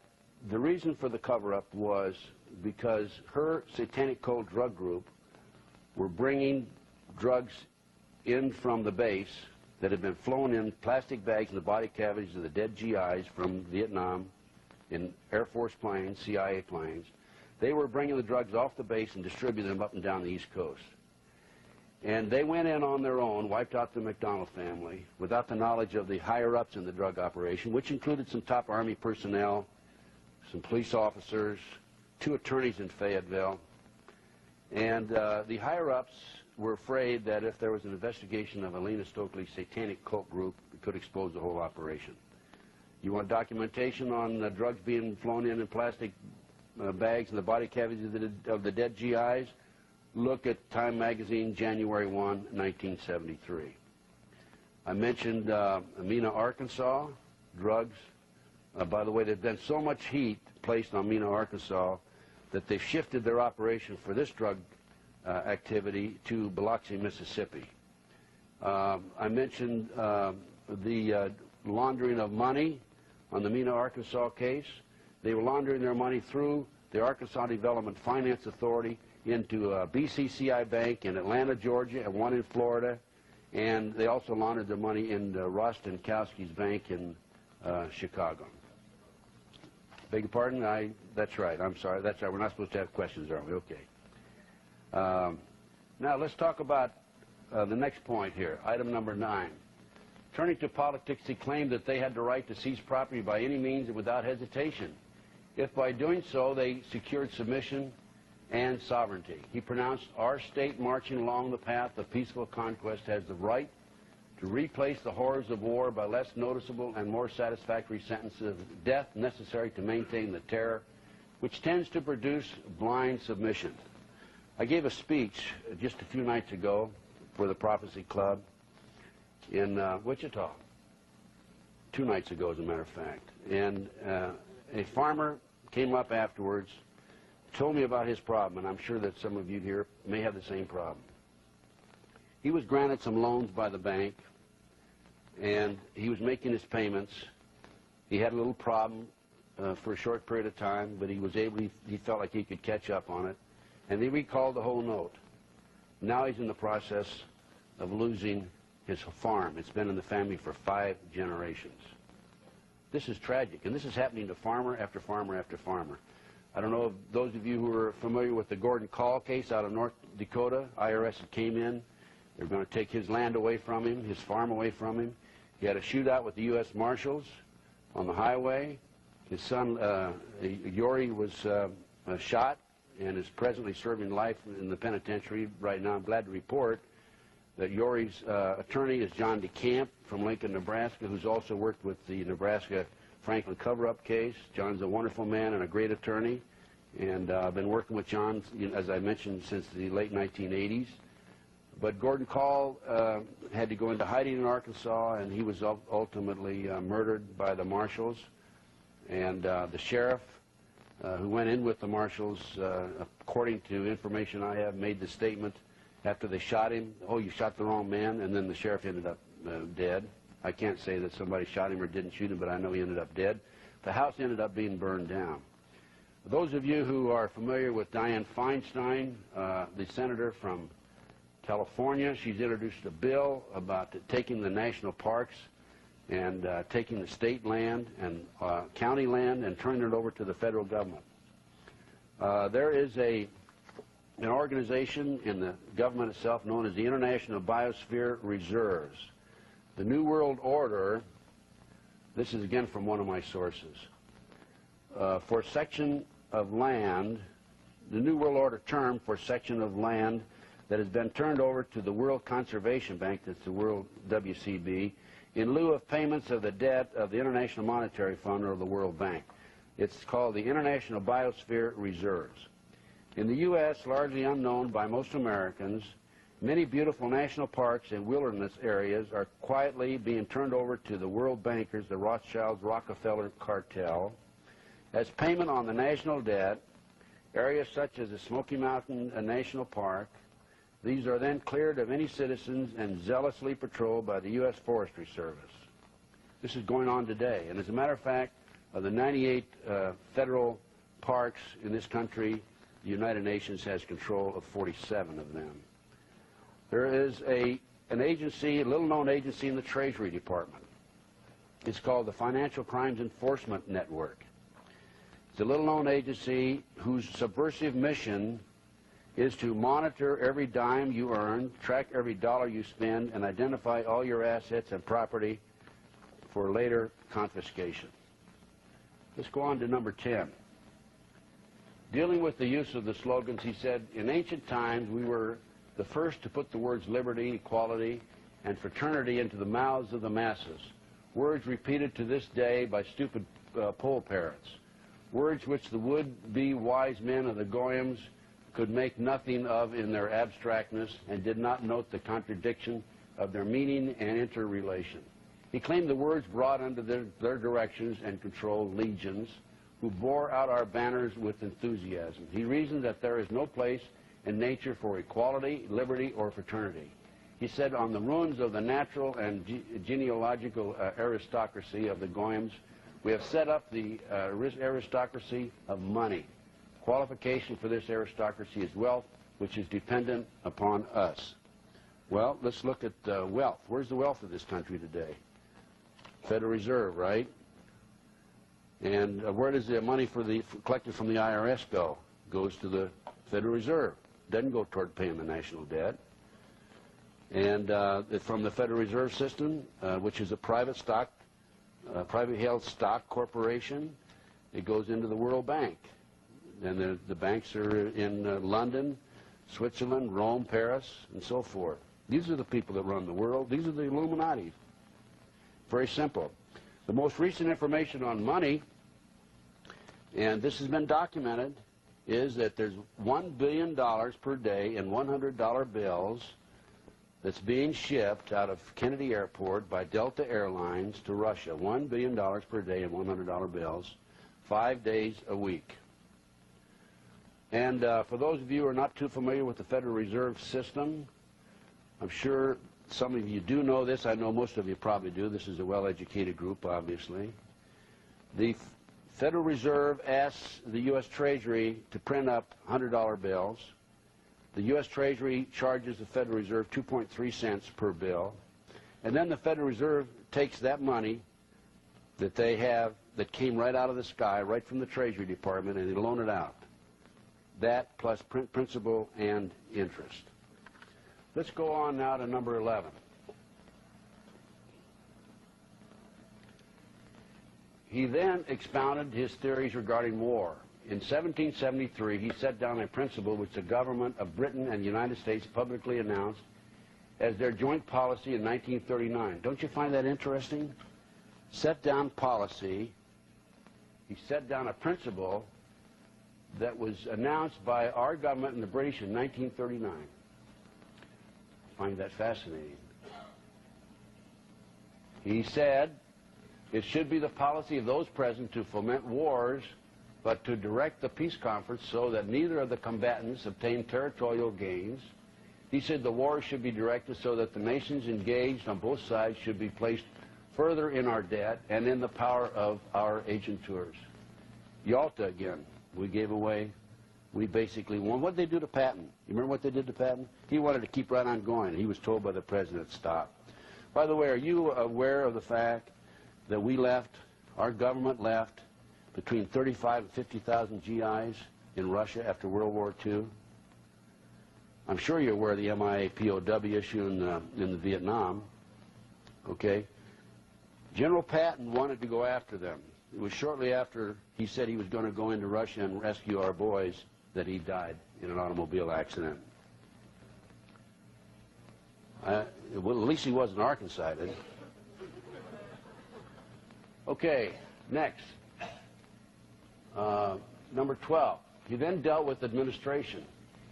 the reason for the cover-up was because her Satanic Code drug group were bringing drugs in from the base that had been flown in plastic bags in the body cavities of the dead GIs from Vietnam in Air Force planes, CIA planes. They were bringing the drugs off the base and distributing them up and down the East Coast. And they went in on their own, wiped out the McDonald family, without the knowledge of the higher-ups in the drug operation, which included some top Army personnel, some police officers, 2 attorneys in Fayetteville. And the higher-ups were afraid that if there was an investigation of Alina Stokely's satanic cult group, it could expose the whole operation. You want documentation on drugs being flown in plastic bags in the body cavities of the dead GIs? Look at Time Magazine, January 1, 1973. I mentioned Mena, Arkansas, drugs. By the way, there's been so much heat placed on Mena, Arkansas, that they've shifted their operation for this drug activity to Biloxi, Mississippi. I mentioned the laundering of money on the Mena, Arkansas case. They were laundering their money through the Arkansas Development Finance Authority into a BCCI bank in Atlanta, Georgia, and one in Florida. And they also laundered their money in Ross Stankowski's bank in Chicago. Beg your pardon? That's right. I'm sorry. That's right. We're not supposed to have questions, are we? Okay. Now let's talk about the next point here, item number 9. Turning to politics, he claimed that they had the right to seize property by any means and without hesitation, if by doing so they secured submission and sovereignty. He pronounced our state marching along the path of peaceful conquest has the right to replace the horrors of war by less noticeable and more satisfactory sentences of death necessary to maintain the terror, which tends to produce blind submission. I gave a speech just a few nights ago for the Prophecy Club in Wichita, 2 nights ago, as a matter of fact. And a farmer came up afterwards, told me about his problem, and I'm sure that some of you here may have the same problem. He was granted some loans by the bank, and he was making his payments. He had a little problem for a short period of time, but he felt like he could catch up on it, and he recalled the whole note. Now he's in the process of losing his farm. It's been in the family for 5 generations. This is tragic, and this is happening to farmer after farmer after farmer. I don't know if those of you who are familiar with the Gordon Call case out of North Dakota. IRS came in. They were going to take his land away from him, his farm away from him. He had a shootout with the U.S. Marshals on the highway. His son, Yori, was shot and is presently serving life in the penitentiary right now. I'm glad to report that Yori's attorney is John DeCamp from Lincoln, Nebraska, who's also worked with the Nebraska Franklin cover-up case. John's a wonderful man and a great attorney, and I've been working with John, as I mentioned, since the late 1980s. But Gordon Call had to go into hiding in Arkansas, and he was ultimately murdered by the marshals. And the sheriff who went in with the marshals, according to information I have, made the statement after they shot him, "Oh, you shot the wrong man," and then the sheriff ended up dead. I can't say that somebody shot him or didn't shoot him, but I know he ended up dead. The house ended up being burned down. Those of you who are familiar with Dianne Feinstein, the senator from California, she's introduced a bill about taking the national parks and taking the state land and county land and turning it over to the federal government. There is an organization in the government itself known as the International Biosphere Reserves. The New World Order, this is again from one of my sources, for section of land, the New World Order term for section of land that has been turned over to the World Conservation Bank, that's the World WCB, in lieu of payments of the debt of the International Monetary Fund or the World Bank. It's called the International Biosphere Reserves. In the U.S., largely unknown by most Americans, many beautiful national parks and wilderness areas are quietly being turned over to the world bankers, the Rothschilds, Rockefeller cartel, as payment on the national debt. Areas such as the Smoky Mountain National Park, these are then cleared of any citizens and zealously patrolled by the U.S. Forestry Service. This is going on today, and as a matter of fact, of the 98 federal parks in this country, the United Nations has control of 47 of them. There is an agency, a little-known agency in the Treasury Department. It's called the Financial Crimes Enforcement Network. It's a little-known agency whose subversive mission is to monitor every dime you earn, track every dollar you spend, and identify all your assets and property for later confiscation. Let's go on to number 10. Dealing with the use of the slogans, he said, in ancient times we were the first to put the words liberty, equality, and fraternity into the mouths of the masses, words repeated to this day by stupid poll parrots, words which the would-be wise men of the Goyams could make nothing of in their abstractness and did not note the contradiction of their meaning and interrelation. He claimed the words brought under their directions and control legions who bore out our banners with enthusiasm. He reasoned that there is no place in nature for equality, liberty, or fraternity. He said, on the ruins of the natural and genealogical aristocracy of the Goyams, we have set up the aristocracy of money. Qualification for this aristocracy is wealth, which is dependent upon us. Well, let's look at wealth. Where's the wealth of this country today? Federal Reserve, right? And where does the money collected from the IRS go? Goes to the Federal Reserve. Doesn't go toward paying the national debt. And from the Federal Reserve System, which is a private held stock corporation, it goes into the World Bank. And the banks are in London, Switzerland, Rome, Paris, and so forth. These are the people that run the world. These are the Illuminati. Very simple. The most recent information on money, and this has been documented, is that there's $1 billion per day in $100 bills that's being shipped out of Kennedy Airport by Delta Airlines to Russia. $1 billion per day in $100 bills, 5 days a week. And for those of you who are not too familiar with the Federal Reserve System, I'm sure some of you do know this. I know most of you probably do. This is a well-educated group, obviously. The Federal Reserve asks the U.S. Treasury to print up $100 bills. The U.S. Treasury charges the Federal Reserve 2.3 cents per bill. And then the Federal Reserve takes that money that they have that came right out of the sky, right from the Treasury Department, and they loan it out. That plus principal and interest. Let's go on now to number 11. He then expounded his theories regarding war. In 1773, he set down a principle which the government of Britain and the United States publicly announced as their joint policy in 1939. Don't you find that interesting? Set down policy. He set down a principle that was announced by our government and the British in 1939. I find that fascinating. He said it should be the policy of those present to foment wars, but to direct the peace conference so that neither of the combatants obtain territorial gains. He said the war should be directed so that the nations engaged on both sides should be placed further in our debt and in the power of our agentures. Yalta again. We gave away, we basically won. What did they do to Patton? You remember what they did to Patton? He wanted to keep right on going. He was told by the president, stop. By the way, are you aware of the fact that we left, our government left, between 35 and 50,000 GIs in Russia after World War II? I'm sure you're aware of the MIA POW issue in the Vietnam. Okay? General Patton wanted to go after them. It was shortly after he said he was going to go into Russia and rescue our boys that he died in an automobile accident. Well, at least he wasn't Arkansas-ed. Okay, next. Number 12. He then dealt with administration.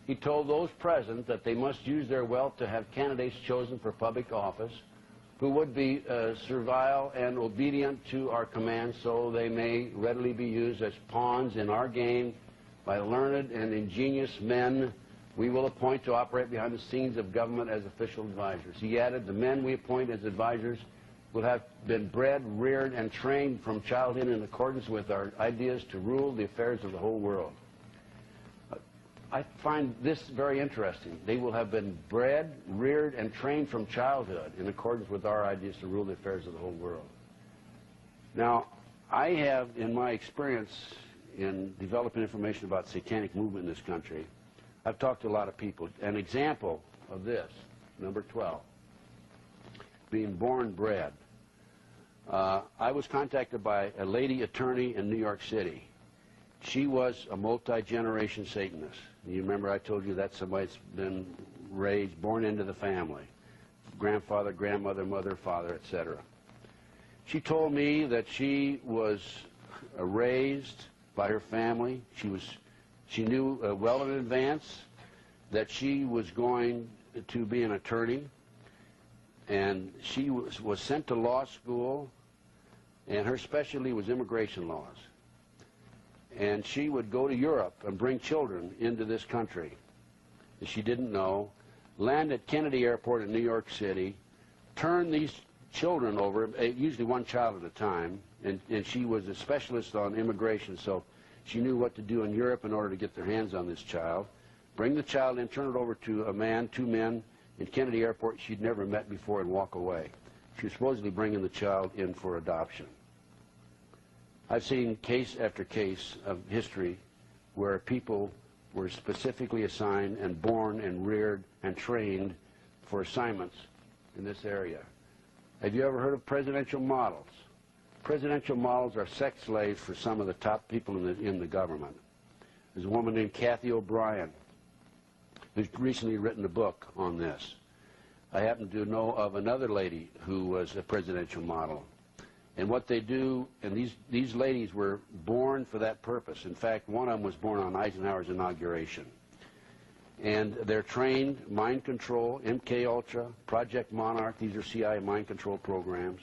He told those present that they must use their wealth to have candidates chosen for public office who would be servile and obedient to our commands so they may readily be used as pawns in our game by learned and ingenious men we will appoint to operate behind the scenes of government as official advisors. He added, the men we appoint as advisors will have been bred, reared, and trained from childhood in accordance with our ideas to rule the affairs of the whole world. I find this very interesting. They will have been bred, reared, and trained from childhood in accordance with our ideas to rule the affairs of the whole world. Now, I have, in my experience in developing information about satanic movement in this country, I've talked to a lot of people. An example of this, number 12, being born bred. I was contacted by a lady attorney in New York City. She was a multi-generation Satanist. You remember I told you that's somebody that's been raised, born into the family. Grandfather, grandmother, mother, father, etc. She told me that she was raised by her family. She knew well in advance that she was going to be an attorney, and she was sent to law school, and her specialty was immigration laws. And she would go to Europe and bring children into this country that she didn't know, land at Kennedy Airport in New York City, turn these children over, usually one child at a time, and she was a specialist on immigration, so she knew what to do in Europe in order to get their hands on this child. Bring the child in, turn it over to a man, two men, in Kennedy Airport she'd never met before, and walk away. She was supposedly bringing the child in for adoption. I've seen case after case of history where people were specifically assigned and born and reared and trained for assignments in this area. Have you ever heard of presidential models? Presidential models are sex slaves for some of the top people in the government. There's a woman named Kathy O'Brien who's recently written a book on this. I happen to know of another lady who was a presidential model. And what they do, and these ladies were born for that purpose. In fact, one of them was born on Eisenhower's inauguration. And they're trained, mind control, MK Ultra, Project Monarch, these are CIA mind control programs.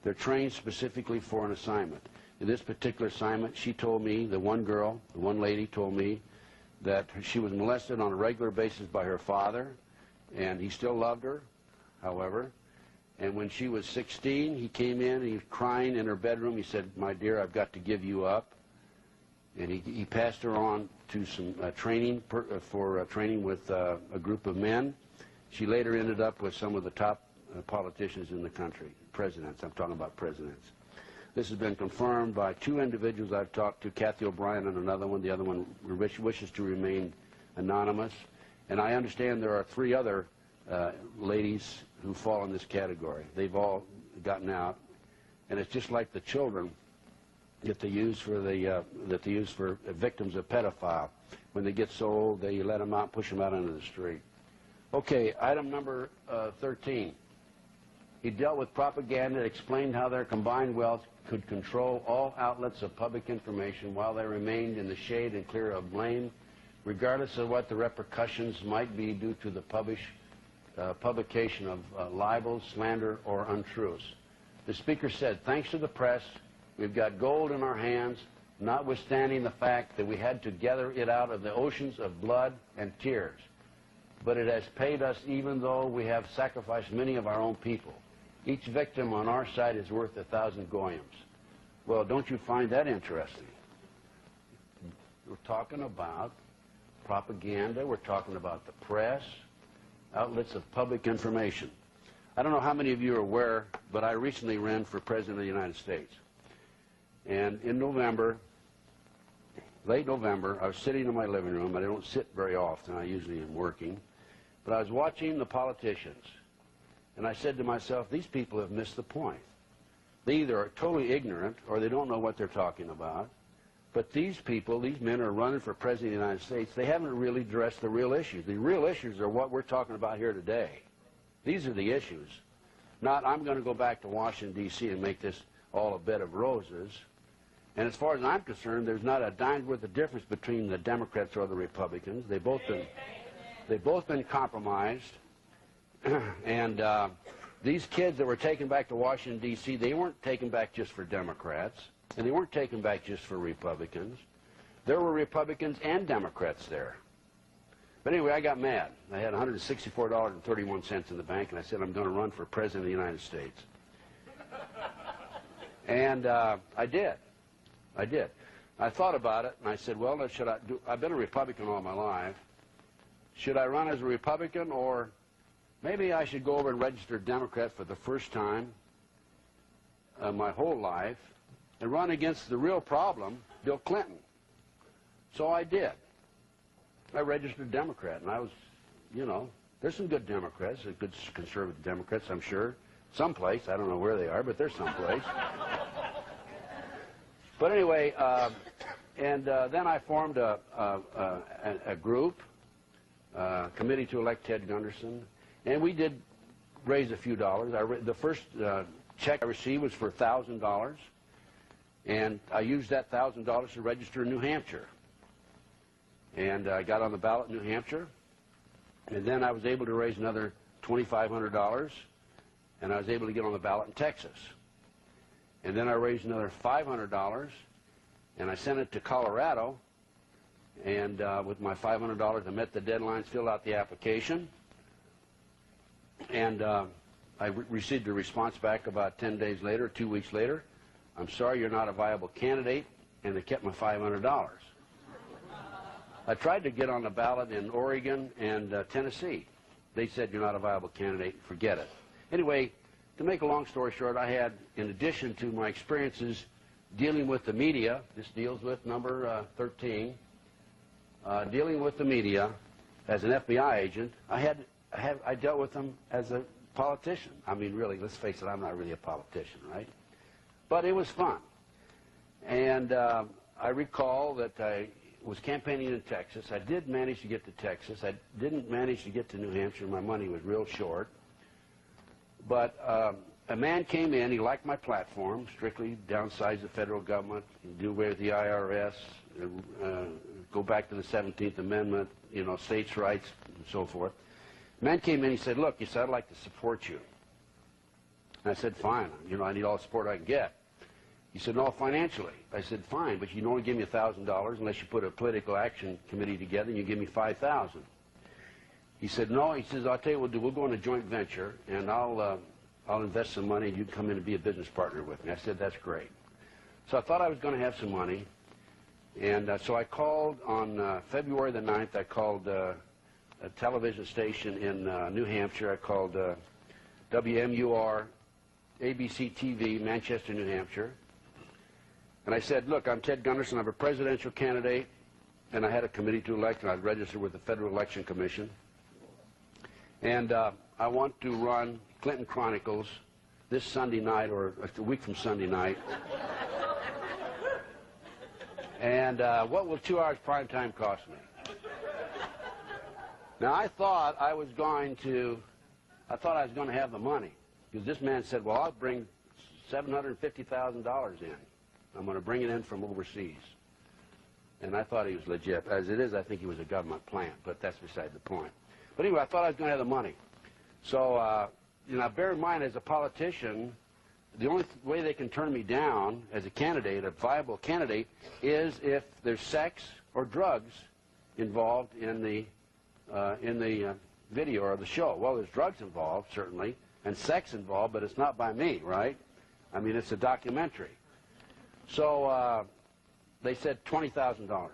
They're trained specifically for an assignment. In this particular assignment, she told me, the one lady told me that she was molested on a regular basis by her father, and he still loved her, however. And when she was 16, he came in, and he was crying in her bedroom. He said, "My dear, I've got to give you up." And he passed her on to some training for training with a group of men. She later ended up with some of the top politicians in the country, presidents. I'm talking about presidents. This has been confirmed by two individuals I've talked to, Kathy O'Brien and another one. The other one wishes to remain anonymous. And I understand there are three other ladies who fall in this category. They've all gotten out, and it's just like the children that they use for victims of pedophile. When they get so old, they let them out, push them out into the street. Okay, item number 13. He dealt with propaganda that explained how their combined wealth could control all outlets of public information while they remained in the shade and clear of blame, regardless of what the repercussions might be due to the publication of libels, slander, or untruths. The speaker said, "Thanks to the press, we've got gold in our hands, notwithstanding the fact that we had to gather it out of the oceans of blood and tears. But it has paid us even though we have sacrificed many of our own people. Each victim on our side is worth 1,000 goyams." Well, don't you find that interesting? We're talking about propaganda. We're talking about the press, outlets of public information. I don't know how many of you are aware, but I recently ran for President of the United States. And in November, late November, I was sitting in my living room. I don't sit very often. I usually am working. But I was watching the politicians. And I said to myself, these people have missed the point. They either are totally ignorant or they don't know what they're talking about. But these people, these men are running for President of the United States. They haven't really addressed the real issues. The real issues are what we're talking about here today. These are the issues. Not, I'm going to go back to Washington, D.C. and make this all a bed of roses. And as far as I'm concerned, there's not a dime's worth of difference between the Democrats or the Republicans. They've both been compromised. And these kids that were taken back to Washington, D.C., they weren't taken back just for Democrats, and they weren't taken back just for Republicans. There were Republicans and Democrats there. But anyway, I got mad. I had $164.31 in the bank, and I said, I'm going to run for President of the United States. And I did. I thought about it, and I said, well, I've been a Republican all my life. Should I run as a Republican, or maybe I should go over and register Democrat for the first time my whole life and run against the real problem, Bill Clinton? So I did. I registered Democrat, and I was, there's some good Democrats, good conservative Democrats, I'm sure. Someplace, I don't know where they are, but they're someplace. But anyway, then I formed a group, committee to elect Ted Gunderson, and we did raise a few dollars. The first check I received was for $1,000, and I used that $1,000 to register in New Hampshire. And I got on the ballot in New Hampshire, and then I was able to raise another $2,500, and I was able to get on the ballot in Texas. And then I raised another $500, and I sent it to Colorado, and with my $500, I met the deadlines, filled out the application, and I received a response back about 10 days later, 2 weeks later. I'm sorry, you're not a viable candidate, and they kept my $500. I tried to get on the ballot in Oregon and Tennessee. They said, you're not a viable candidate, forget it. Anyway, to make a long story short, I had, in addition to my experiences dealing with the media, this deals with number 13, dealing with the media as an FBI agent, I dealt with them as a politician. I mean, really, let's face it, I'm not really a politician, right? But it was fun. And I recall that I was campaigning in Texas. I did manage to get to Texas. I didn't manage to get to New Hampshire. My money was real short. But a man came in. He liked my platform, strictly downsize the federal government, do away with the IRS, go back to the 17th Amendment, you know, states' rights, and so forth. The man came in. He said, look, he said, I'd like to support you. And I said, fine. You know, I need all the support I can get. He said, no, financially. I said, fine, but you can only give me $1,000 unless you put a political action committee together and you give me $5,000. He said, no. He says, I'll tell you what we'll do. We'll go on a joint venture, and I'll invest some money, and you come in and be a business partner with me. I said, that's great. So I thought I was going to have some money, and so I called on February the 9th. I called a television station in New Hampshire. I called WMUR, ABC TV, Manchester, New Hampshire. And I said, look, I'm Ted Gunderson. I'm a presidential candidate, and I had a committee to elect, and I'd registered with the Federal Election Commission. And I want to run Clinton Chronicles this Sunday night, or a week from Sunday night. And what will 2 hours prime time cost me? Now, I thought I was going to have the money, because this man said, well, I'll bring $750,000 in. I'm going to bring it in from overseas. And I thought he was legit. As it is, I think he was a government plant, but that's beside the point. But anyway, I thought I was going to have the money. So, you know, bear in mind, as a politician, the only way they can turn me down as a candidate, a viable candidate, is if there's sex or drugs involved in the video or the show. Well, there's drugs involved, certainly, and sex involved, but it's not by me, right? I mean, it's a documentary. So they said $20,000.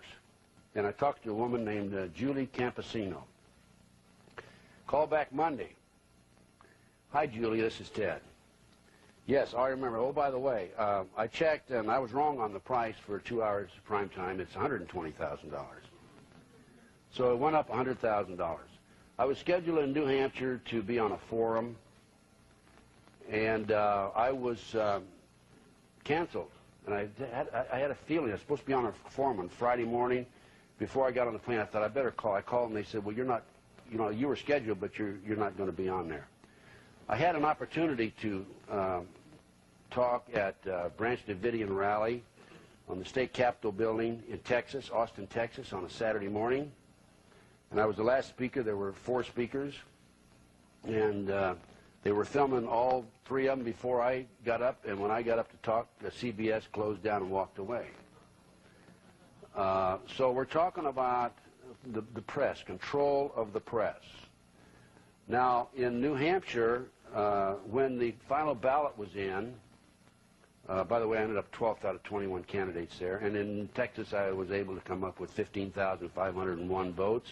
And I talked to a woman named Julie Campesino. Call back Monday. Hi, Julie, this is Ted. Yes, I remember. Oh, by the way, I checked, and I was wrong on the price for 2 hours of prime time. It's $120,000. So it went up $100,000. I was scheduled in New Hampshire to be on a forum, and I was canceled. And I had a feeling I was supposed to be on a forum on Friday morning. Before I got on the plane, I thought I better call. I called, and they said, well, you're not, you know, you were scheduled, but you're not going to be on there. I had an opportunity to talk at Branch Davidian rally on the state capitol building in Texas, Austin, Texas, on a Saturday morning. And I was the last speaker. There were 4 speakers. And they were filming all 3 of them before I got up. And when I got up to talk, the CBS closed down and walked away. So we're talking about the press, control of the press. Now, in New Hampshire, when the final ballot was in, by the way, I ended up 12th out of 21 candidates there. And in Texas, I was able to come up with 15,501 votes.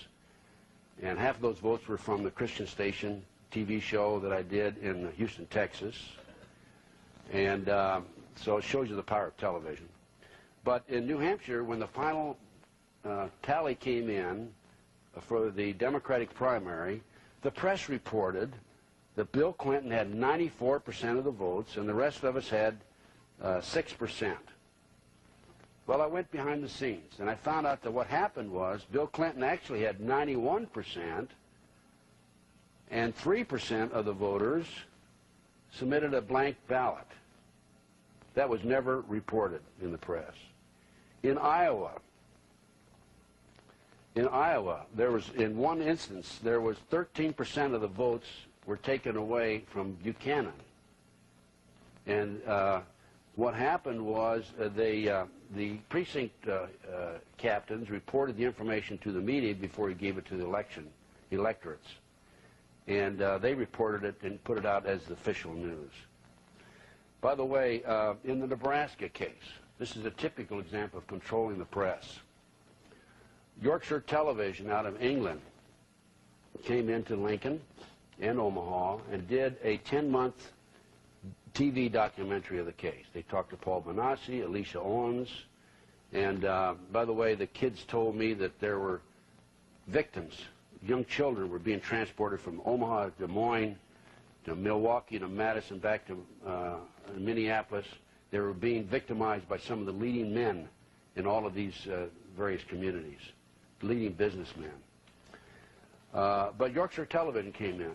And half of those votes were from the Christian Station TV show that I did in Houston, Texas. And so it shows you the power of television. But in New Hampshire, when the final tally came in for the Democratic primary, the press reported that Bill Clinton had 94% of the votes, and the rest of us had 6%. Well, I went behind the scenes, and I found out that what happened was Bill Clinton actually had 91%, and 3% of the voters submitted a blank ballot. That was never reported in the press. In Iowa, there was, in one instance, there was 13% of the votes were taken away from Buchanan. And what happened was the precinct captains reported the information to the media before he gave it to the electorates. And they reported it and put it out as the official news. By the way, in the Nebraska case, this is a typical example of controlling the press. Yorkshire Television out of England came into Lincoln and Omaha and did a 10-month TV documentary of the case. They talked to Paul Benassi, Alicia Owens, and by the way, the kids told me that there were victims. Young children were being transported from Omaha to Des Moines, to Milwaukee, to Madison, back to Minneapolis. They were being victimized by some of the leading men in all of these various communities, leading businessmen. But Yorkshire Television came in.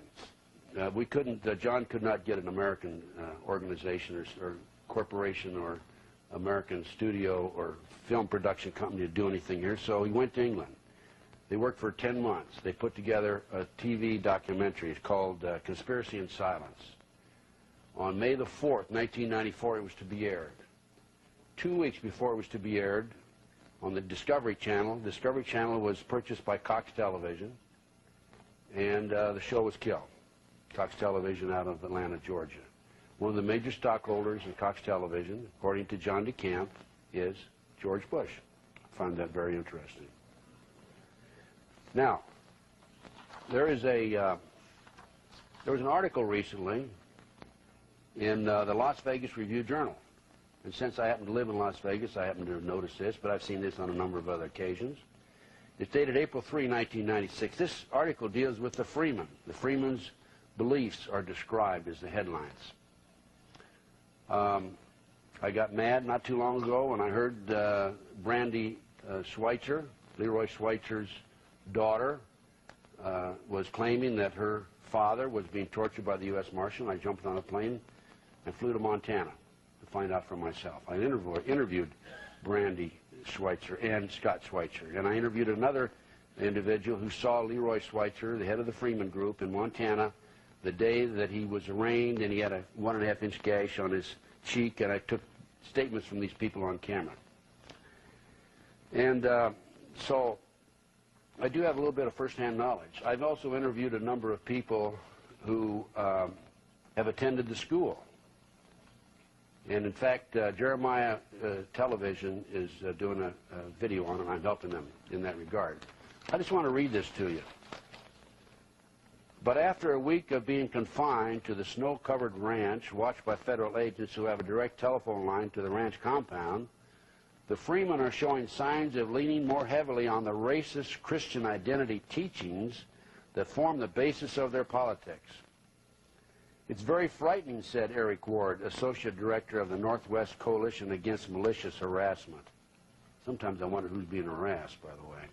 We couldn't, John could not get an American organization or corporation or American studio or film production company to do anything here, so he went to England. They worked for 10 months. They put together a TV documentary. It's called Conspiracy in Silence. On May the 4th, 1994, it was to be aired. 2 weeks before it was to be aired, on the Discovery Channel. Discovery Channel was purchased by Cox Television, and the show was killed. Cox Television out of Atlanta, Georgia. One of the major stockholders in Cox Television, according to John DeCamp, is George Bush. I find that very interesting. Now, there was an article recently in the Las Vegas Review-Journal. And since I happen to live in Las Vegas, I happen to have noticed this, but I've seen this on a number of other occasions. It's dated April 3, 1996. This article deals with the Freeman. The Freeman's beliefs are described as the headlines. I got mad not too long ago when I heard Brandy Schweitzer, Leroy Schweitzer's daughter, was claiming that her father was being tortured by the U.S. Marshal. I jumped on a plane and flew to Montana to find out for myself. I interviewed Brandy Schweitzer and Scott Schweitzer, and I interviewed another individual who saw Leroy Schweitzer, the head of the Freeman Group, in Montana the day that he was arraigned, and he had a 1.5-inch gash on his cheek, and I took statements from these people on camera. And so I do have a little bit of first-hand knowledge. I've also interviewed a number of people who have attended the school. And in fact, Jeremiah Television is doing a video on it, and I'm helping them in that regard. I just want to read this to you. But after a week of being confined to the snow-covered ranch, watched by federal agents who have a direct telephone line to the ranch compound, the Freemen are showing signs of leaning more heavily on the racist Christian identity teachings that form the basis of their politics. It's very frightening, said Eric Ward, Associate Director of the Northwest Coalition Against Malicious Harassment. Sometimes I wonder who's being harassed, by the way.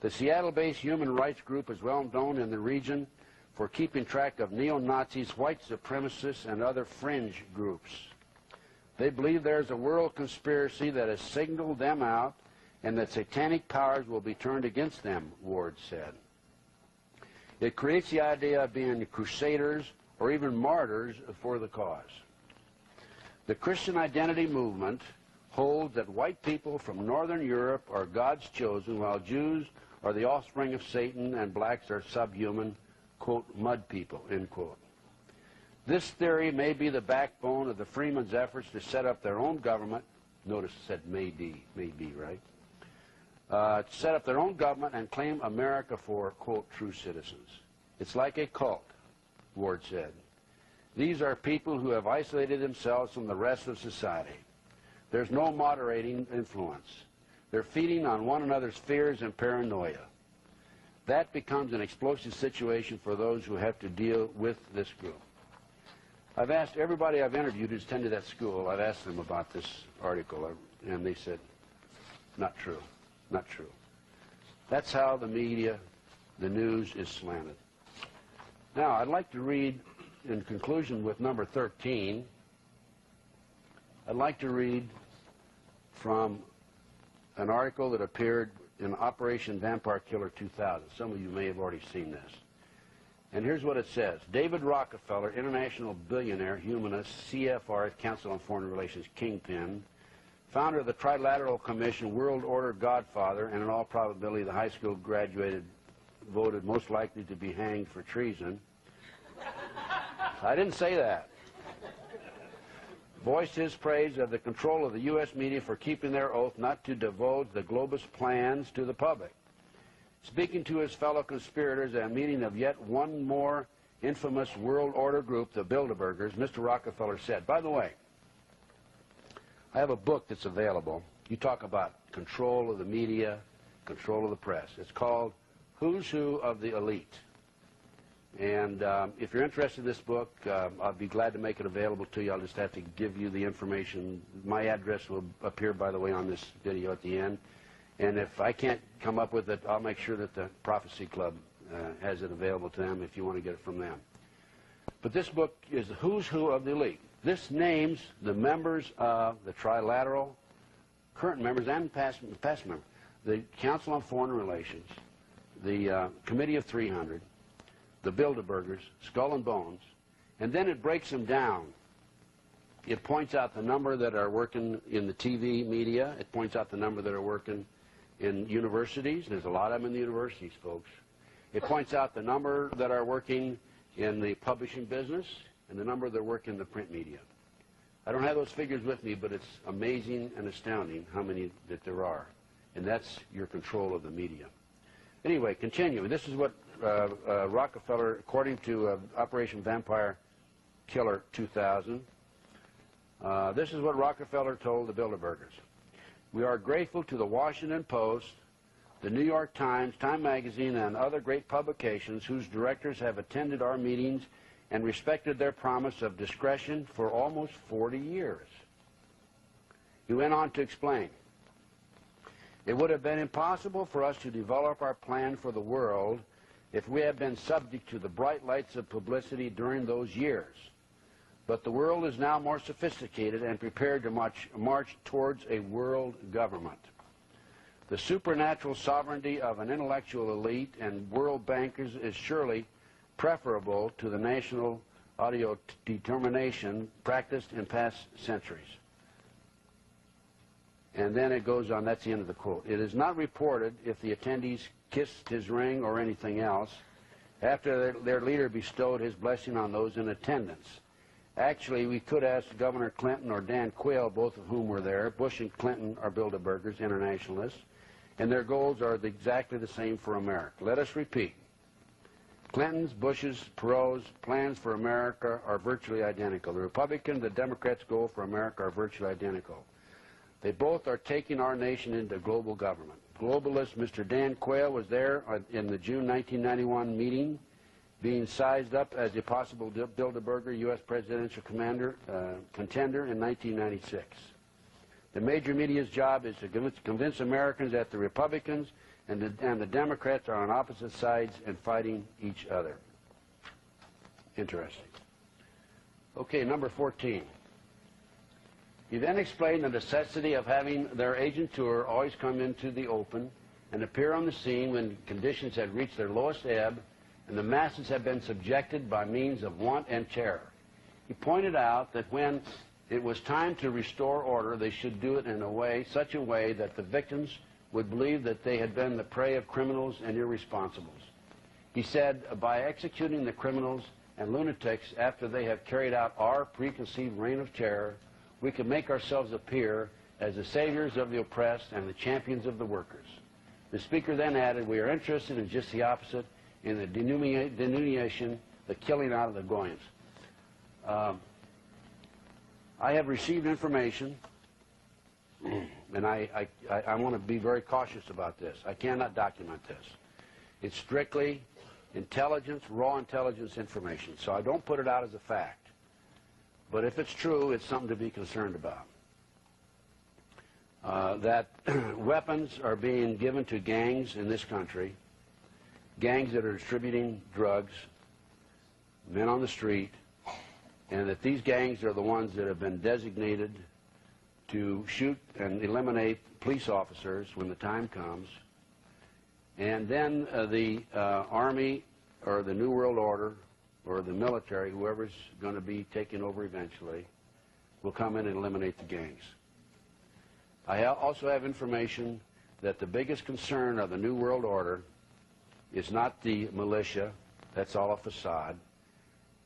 The Seattle-based human rights group is well known in the region for keeping track of neo-Nazis, white supremacists, and other fringe groups. They believe there's a world conspiracy that has signaled them out and that satanic powers will be turned against them, Ward said. It creates the idea of being crusaders or even martyrs for the cause. The Christian identity movement holds that white people from Northern Europe are God's chosen, while Jews are the offspring of Satan and blacks are subhuman, quote, mud people, end quote. This theory may be the backbone of the Freemen's efforts to set up their own government. Notice it said may be, right? To set up their own government and claim America for, quote, true citizens. It's like a cult, Ward said. These are people who have isolated themselves from the rest of society. There's no moderating influence. They're feeding on one another's fears and paranoia. That becomes an explosive situation for those who have to deal with this group. I've asked everybody I've interviewed who's attended that school, I've asked them about this article, and they said, Not true. Not true. That's how the media, the news is slanted. Now, I'd like to read, in conclusion with number 13, I'd like to read from an article that appeared in Operation Vampire Killer 2000. Some of you may have already seen this. And here's what it says. David Rockefeller, international billionaire, humanist, CFR, Council on Foreign Relations kingpin, founder of the Trilateral Commission, world order godfather, and in all probability the high school graduated voted most likely to be hanged for treason. I didn't say that. Voiced his praise of the control of the U.S. media for keeping their oath not to divulge the globist plans to the public. Speaking to his fellow conspirators at a meeting of yet one more infamous world order group, the Bilderbergers, Mr. Rockefeller said, by the way, I have a book that's available. You talk about control of the media, control of the press. It's called Who's Who of the Elite. And if you're interested in this book, I'll be glad to make it available to you. I'll just have to give you the information. My address will appear, by the way, on this video at the end. And if I can't come up with it, I'll make sure that the Prophecy Club has it available to them if you want to get it from them. But this book is Who's Who of the Elite. This names the members of the Trilateral, current members and past members, the Council on Foreign Relations, the Committee of 300, the Bilderbergers, Skull and Bones, and then it breaks them down. It points out the number that are working in the TV media. It points out the number that are working in universities. There's a lot of them in the universities, folks. It points out the number that are working in the publishing business and the number that work in the print media. I don't have those figures with me, but it's amazing and astounding how many that there are. And that's your control of the media. Anyway, continuing. This is what Rockefeller, according to Operation Vampire Killer 2000, this is what Rockefeller told the Bilderbergers. We are grateful to the Washington Post, the New York Times, Time Magazine, and other great publications whose directors have attended our meetings and respected their promise of discretion for almost 40 years. He went on to explain, it would have been impossible for us to develop our plan for the world if we had been subject to the bright lights of publicity during those years. But the world is now more sophisticated and prepared to march towards a world government. The supernatural sovereignty of an intellectual elite and world bankers is surely preferable to the national autodetermination practiced in past centuries. And then it goes on, that's the end of the quote. It is not reported if the attendees kissed his ring or anything else after their leader bestowed his blessing on those in attendance. Actually, we could ask Governor Clinton or Dan Quayle, both of whom were there. Bush and Clinton are Bilderbergers, internationalists, and their goals are exactly the same for America. Let us repeat. Clinton's, Bush's, Perot's plans for America are virtually identical. The Republican, the Democrats' goal for America are virtually identical. They both are taking our nation into global government. Globalist Mr. Dan Quayle was there in the June 1991 meeting, being sized up as a possible Bilderberger U.S. presidential contender in 1996. The major media's job is to convince Americans that the Republicans and the Democrats are on opposite sides and fighting each other. Interesting. Okay, number 14. He then explained the necessity of having their agenteur always come into the open and appear on the scene when conditions had reached their lowest ebb and the masses have been subjected by means of want and terror. He pointed out that when it was time to restore order, they should do it in such a way that the victims would believe that they had been the prey of criminals and irresponsibles. He said, by executing the criminals and lunatics after they have carried out our preconceived reign of terror, we can make ourselves appear as the saviors of the oppressed and the champions of the workers. The speaker then added, we are interested in just the opposite, in the denudation, the killing out of the Goyans. I have received information, and I want to be very cautious about this. I cannot document this. It's strictly intelligence, raw intelligence information, so I don't put it out as a fact. But if it's true, it's something to be concerned about. that weapons are being given to gangs in this country, gangs that are distributing drugs, men on the street, and that these gangs are the ones that have been designated to shoot and eliminate police officers when the time comes. And then the Army or the New World Order or the military, whoever's going to be taking over eventually, will come in and eliminate the gangs. I also have information that the biggest concern of the New World Order is not the militia. That's all a facade.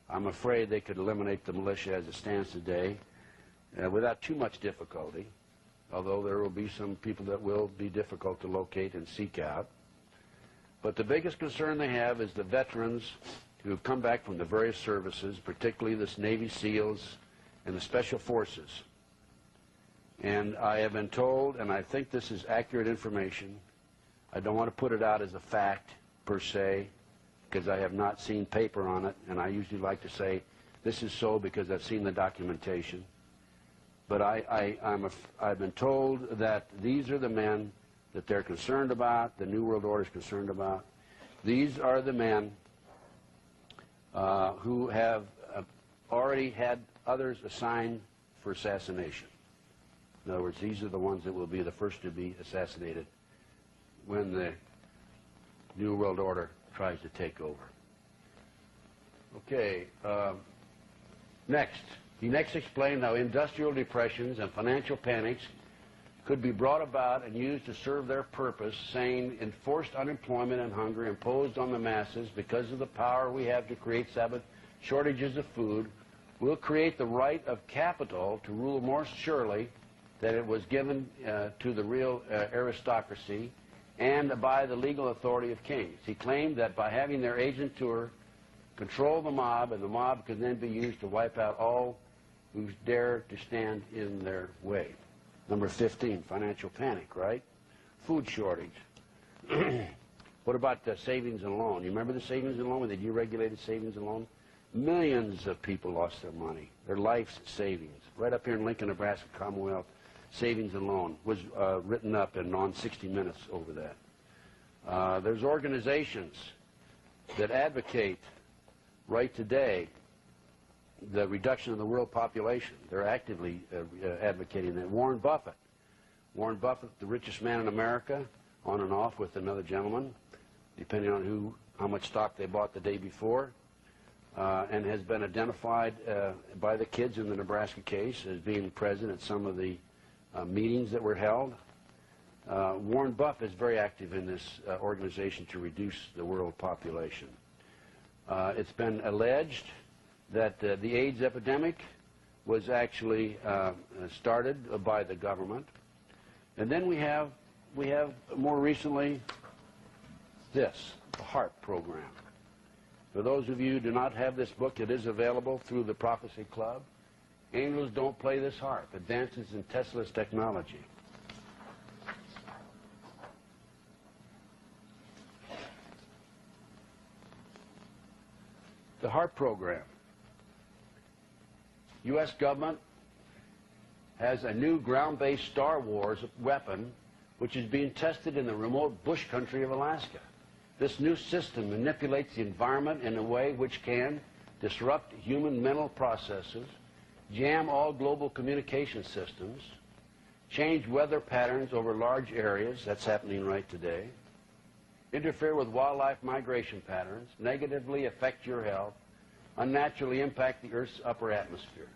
I'm afraid they could eliminate the militia as it stands today without too much difficulty, although there will be some people that will be difficult to locate and seek out. But the biggest concern they have is the veterans who have come back from the various services, particularly the Navy SEALs and the Special Forces. And I have been told, and I think this is accurate information, I don't want to put it out as a fact per se, because I have not seen paper on it, and I usually like to say this is so because I've seen the documentation. But I've been told that these are the men that they're concerned about, the New World Order is concerned about. These are the men who have already had others assigned for assassination. In other words, these are the ones that will be the first to be assassinated when the New World Order tries to take over. Okay, next. He next explained how industrial depressions and financial panics could be brought about and used to serve their purpose, saying enforced unemployment and hunger imposed on the masses because of the power we have to create shortages of food will create the right of capital to rule more surely than it was given to the real aristocracy and by the legal authority of kings. He claimed that by having their agent tour control the mob, and the mob could then be used to wipe out all who dare to stand in their way. Number 15, financial panic, right? Food shortage. What about the savings and loan? You remember the savings and loan when they deregulated savings and loan? Millions of people lost their money, their life's savings. Right up here in Lincoln, Nebraska, Commonwealth Savings and Loan was written up and on 60 Minutes over that. There's organizations that advocate right today the reduction of the world population. They're actively advocating that. Warren Buffett, the richest man in America, on and off with another gentleman, depending on how much stock they bought the day before, and has been identified by the kids in the Nebraska case as being present at some of the meetings that were held. Warren Buffett is very active in this organization to reduce the world population. It's been alleged that the AIDS epidemic was actually started by the government. And then we have more recently this, the HARP program. For those of you who do not have this book, it is available through the Prophecy Club. Angels Don't Play This Harp, Advances in Tesla's Technology. The HARP program. U.S. government has a new ground-based Star Wars weapon which is being tested in the remote bush country of Alaska. This new system manipulates the environment in a way which can disrupt human mental processes, jam all global communication systems, change weather patterns over large areas, that's happening right today, interfere with wildlife migration patterns, negatively affect your health, unnaturally impact the Earth's upper atmosphere.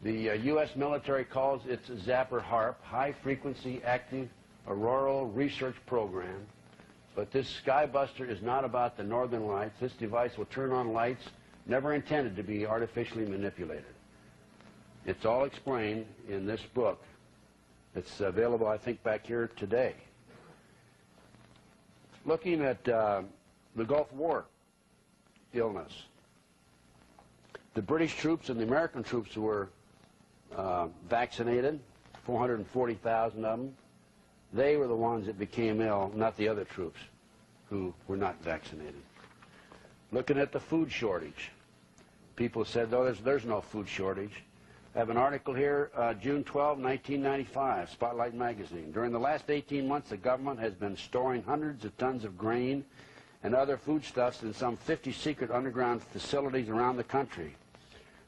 The U.S. military calls its Zapper HARP, High Frequency Active Auroral Research Program, but this Skybuster is not about the northern lights. This device will turn on lights never intended to be artificially manipulated. It's all explained in this book. It's available, I think, back here today. Looking at the Gulf War illness, the British troops and the American troops who were vaccinated, 440,000 of them, they were the ones that became ill, not the other troops who were not vaccinated. Looking at the food shortage, people said, oh, there's no food shortage. I have an article here, June 12, 1995, Spotlight Magazine. During the last 18 months, the government has been storing hundreds of tons of grain and other foodstuffs in some 50 secret underground facilities around the country.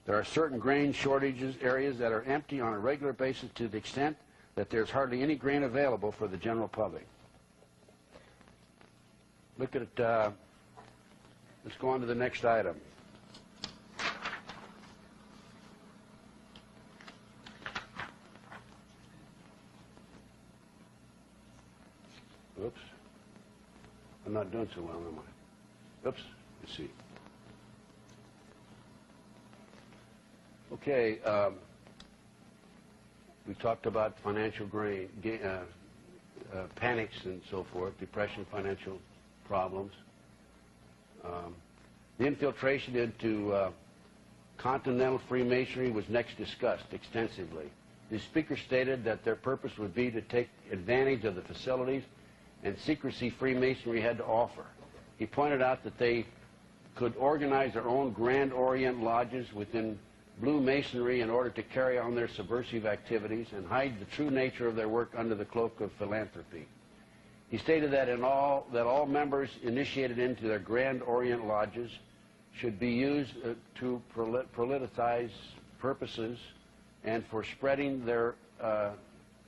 There are certain grain shortages areas that are empty on a regular basis to the extent that there's hardly any grain available for the general public. Look at, let's go on to the next item. Oops. I'm not doing so well, am I? Oops. Let's see. Okay. We talked about financial panics and so forth, depression, financial problems. The infiltration into continental Freemasonry was next discussed extensively. The speaker stated that their purpose would be to take advantage of the facilities and secrecy Freemasonry had to offer. He pointed out that they could organize their own Grand Orient lodges within Blue Masonry in order to carry on their subversive activities and hide the true nature of their work under the cloak of philanthropy. He stated that all members initiated into their Grand Orient lodges should be used to politicize purposes and for spreading their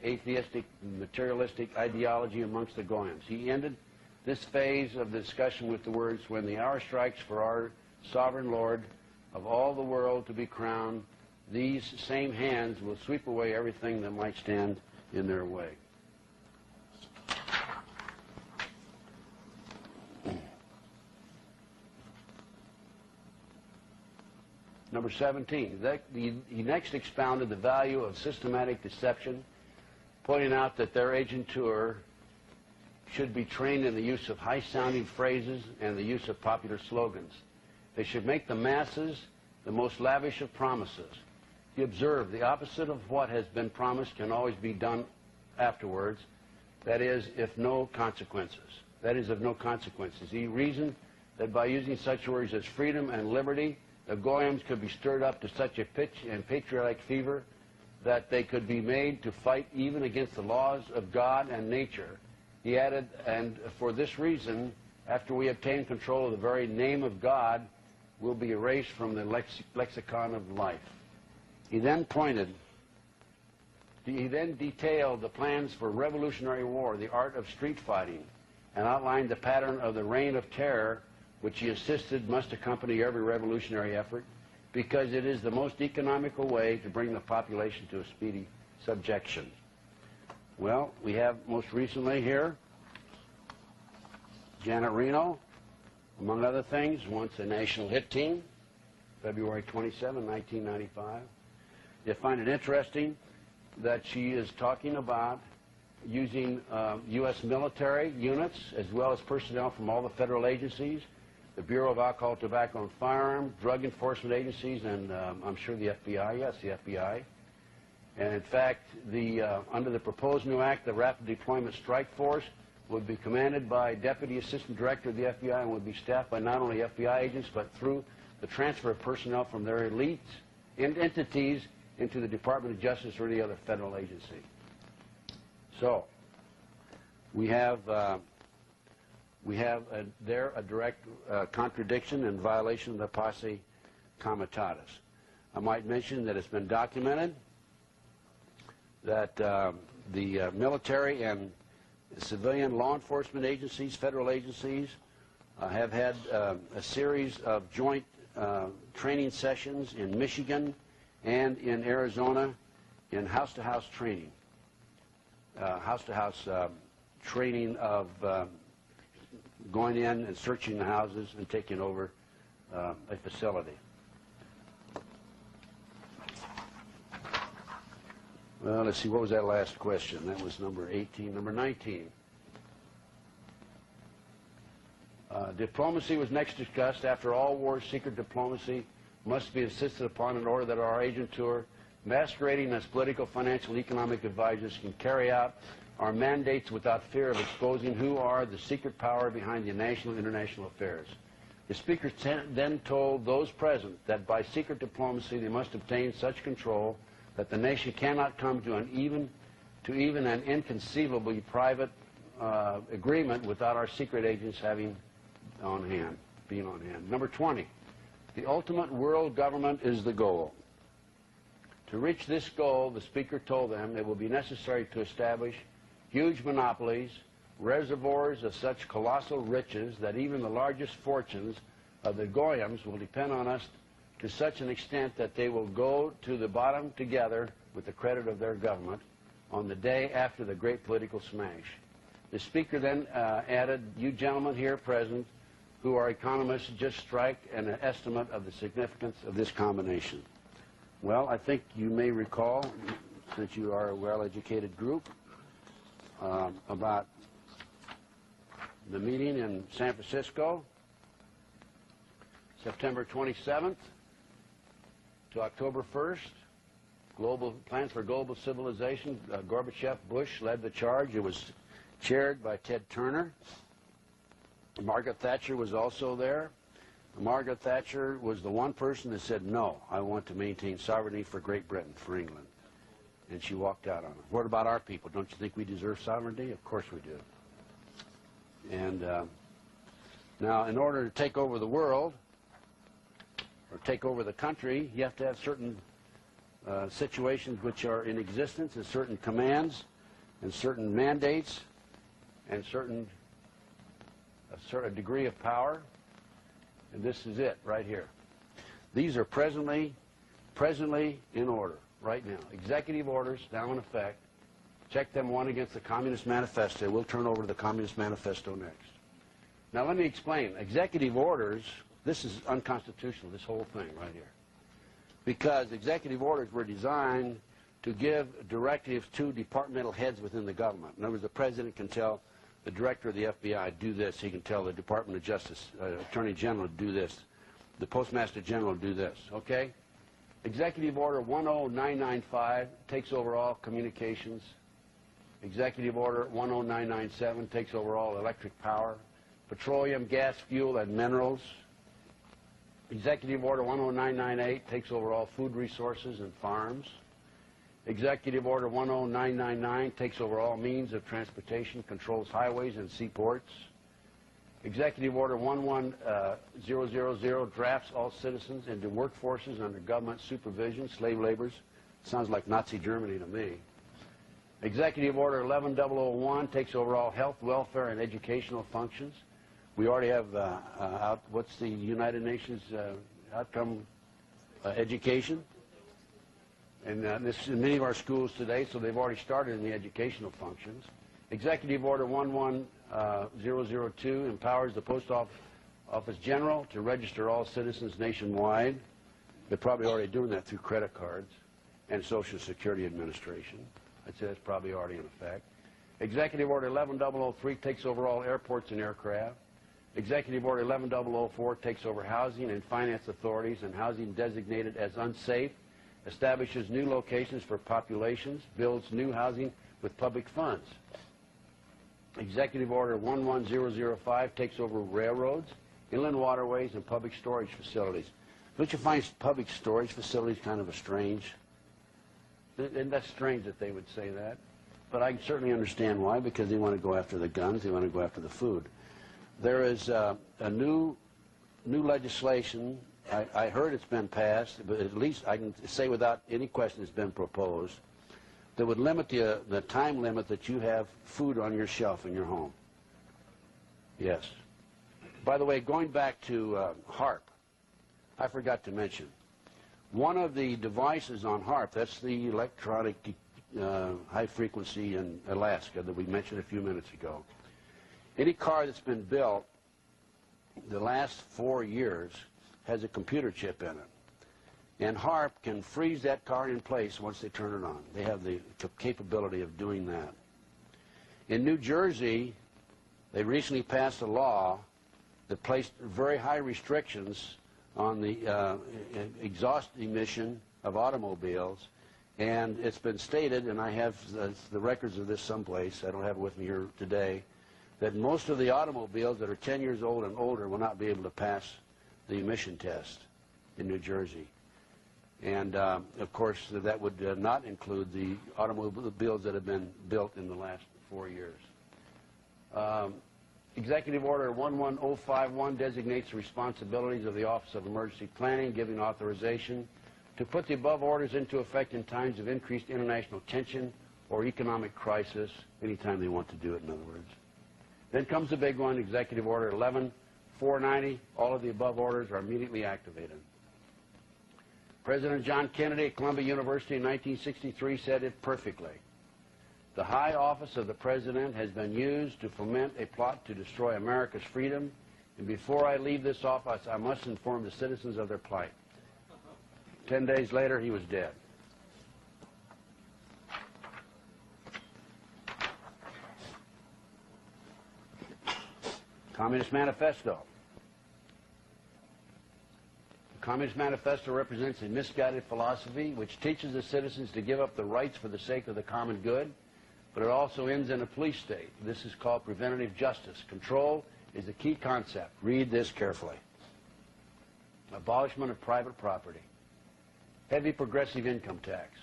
atheistic, materialistic ideology amongst the Goyans. He ended this phase of the discussion with the words, "When the hour strikes for our sovereign Lord of all the world to be crowned, these same hands will sweep away everything that might stand in their way." Number 17, he next expounded the value of systematic deception, pointing out that their agentur should be trained in the use of high-sounding phrases and the use of popular slogans. They should make the masses the most lavish of promises. He observed the opposite of what has been promised can always be done afterwards, that is, of no consequences. He reasoned that by using such words as freedom and liberty, the Goyams could be stirred up to such a pitch and patriotic fever that they could be made to fight even against the laws of God and nature. He added, and for this reason, after we obtain control of the very name of God, we'll be erased from the lexicon of life. He then detailed the plans for revolutionary war, the art of street fighting, and outlined the pattern of the reign of terror, which he insisted must accompany every revolutionary effort, because it is the most economical way to bring the population to a speedy subjection. Well, we have most recently here Janet Reno, among other things, once a national hit team, February 27, 1995. You find it interesting that she is talking about using U.S. military units as well as personnel from all the federal agencies, the Bureau of Alcohol, Tobacco, and Firearms, drug enforcement agencies, and I'm sure the FBI, yes, the FBI. And in fact, under the proposed new act, the Rapid Deployment Strike Force would be commanded by Deputy Assistant Director of the FBI and would be staffed by not only FBI agents, but through the transfer of personnel from their elites and entities into the Department of Justice or any other federal agency. So, we have there a direct contradiction and violation of the posse comitatus. I might mention that it's been documented that the military and civilian law enforcement agencies, federal agencies, have had a series of joint training sessions in Michigan and in Arizona in house-to-house training. House-to-house training of going in and searching the houses and taking over a facility. Well, let's see, what was that last question? That was number 18. Number 19. Diplomacy was next discussed. After all wars, secret diplomacy must be insisted upon in order that our agentur, masquerading as political, financial, economic advisors, can carry out our mandates without fear of exposing who are the secret power behind the national and international affairs. The speaker then told those present that by secret diplomacy they must obtain such control that the nation cannot come to even an inconceivably private agreement without our secret agents being on hand. Number 20, the ultimate world government is the goal. To reach this goal, the speaker told them it will be necessary to establish huge monopolies, reservoirs of such colossal riches that even the largest fortunes of the Goyams will depend on us to such an extent that they will go to the bottom together with the credit of their government on the day after the great political smash. The speaker then added, you gentlemen here present who are economists just strike an estimate of the significance of this combination. Well, I think you may recall, since you are a well-educated group, about the meeting in San Francisco, September 27th to October 1st, Plans for Global Civilization. Gorbachev, Bush led the charge. It was chaired by Ted Turner. Margaret Thatcher was also there. Margaret Thatcher was the one person that said, no, I want to maintain sovereignty for Great Britain, for England. And she walked out on it. What about our people? Don't you think we deserve sovereignty? Of course we do. And now, in order to take over the world, or take over the country, you have to have certain situations which are in existence, and certain commands, and certain mandates, and a certain degree of power. And this is it right here. These are presently in order right now. Executive orders now in effect. Check them one against the Communist Manifesto. We'll turn over to the Communist Manifesto next. Now let me explain. Executive orders, this is unconstitutional, this whole thing right here. Because executive orders were designed to give directives to departmental heads within the government. In other words, the president can tell the director of the FBI, do this. He can tell the Department of Justice, Attorney General, do this. The Postmaster General, do this. Okay? Executive Order 10995 takes over all communications. Executive Order 10997 takes over all electric power, petroleum, gas, fuel, and minerals. Executive Order 10998 takes over all food resources and farms. Executive Order 10999 takes over all means of transportation, controls highways and seaports. Executive Order 11000 drafts all citizens into workforces under government supervision, slave laborers. Sounds like Nazi Germany to me. Executive Order 11001 takes over all health, welfare, and educational functions. We already have, what's the United Nations outcome education? And this is in many of our schools today, so they've already started in the educational functions. Executive Order 11002 empowers the Post Office General to register all citizens nationwide. They're probably already doing that through credit cards, and Social Security Administration. I'd say that's probably already in effect. Executive Order 11003 takes over all airports and aircraft. Executive Order 11004 takes over housing and finance authorities and housing designated as unsafe, establishes new locations for populations, builds new housing with public funds. Executive Order 11005 takes over railroads, inland waterways, and public storage facilities. Don't you find public storage facilities kind of a strange? And that's strange that they would say that. But I can certainly understand why, because they want to go after the guns, they want to go after the food. There is a new legislation. I heard it's been passed, but at least I can say without any question it's been proposed, that would limit the time limit that you have food on your shelf in your home. Yes. By the way, going back to HAARP, I forgot to mention, one of the devices on HAARP, that's the electronic high frequency in Alaska that we mentioned a few minutes ago. Any car that's been built the last 4 years has a computer chip in it. And HAARP can freeze that car in place once they turn it on. They have the capability of doing that. In New Jersey, they recently passed a law that placed very high restrictions on the exhaust emission of automobiles. And it's been stated, and I have the records of this someplace, I don't have it with me here today, that most of the automobiles that are 10 years old and older will not be able to pass the emission test in New Jersey. And, of course, that would not include the automobiles that have been built in the last 4 years. Executive Order 11051 designates the responsibilities of the Office of Emergency Planning, giving authorization to put the above orders into effect in times of increased international tension or economic crisis, anytime they want to do it, in other words. Then comes the big one, Executive Order 11490. All of the above orders are immediately activated. President John Kennedy at Columbia University in 1963 said it perfectly. The high office of the President has been used to foment a plot to destroy America's freedom, and before I leave this office, I must inform the citizens of their plight. 10 days later, he was dead. Communist Manifesto. The Communist Manifesto represents a misguided philosophy which teaches the citizens to give up the rights for the sake of the common good, but it also ends in a police state. This is called preventative justice. Control is the key concept. Read this carefully. Abolishment of private property. Heavy progressive income tax.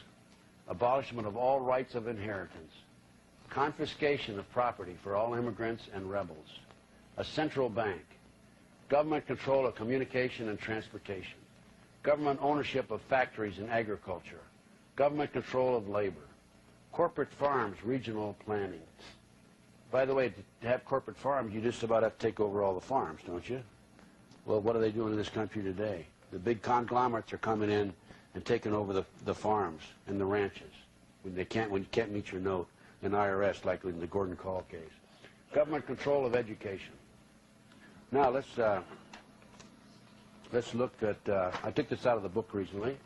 Abolishment of all rights of inheritance. Confiscation of property for all immigrants and rebels. A central bank. Government control of communication and transportation. Government ownership of factories and agriculture. Government control of labor. Corporate farms, regional planning. By the way, to have corporate farms, you just about have to take over all the farms, don't you? Well, what are they doing in this country today? The big conglomerates are coming in and taking over the farms and the ranches when you can't meet your note in IRS, like in the Gordon Call case. Government control of education. Now let's look at. I took this out of the book recently.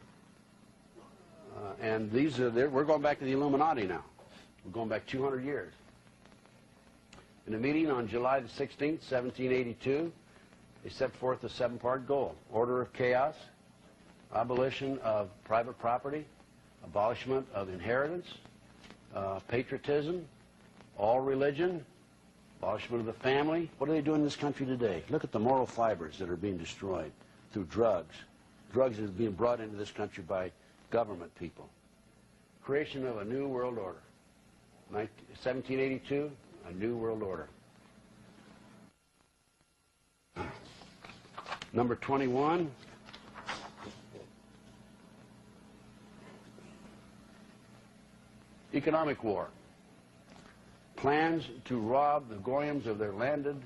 And these are, we're going back to the Illuminati now. We're going back 200 years. In a meeting on July the 16th, 1782, they set forth a 7-part goal. Order of chaos, abolition of private property, abolishment of inheritance, patriotism, all religion, abolishment of the family. What are they doing in this country today? Look at the moral fibers that are being destroyed through drugs. Drugs that are being brought into this country by government people. Creation of a new world order. 1782, a new world order. Number 21. Economic war. Plans to rob the Goyams of their landed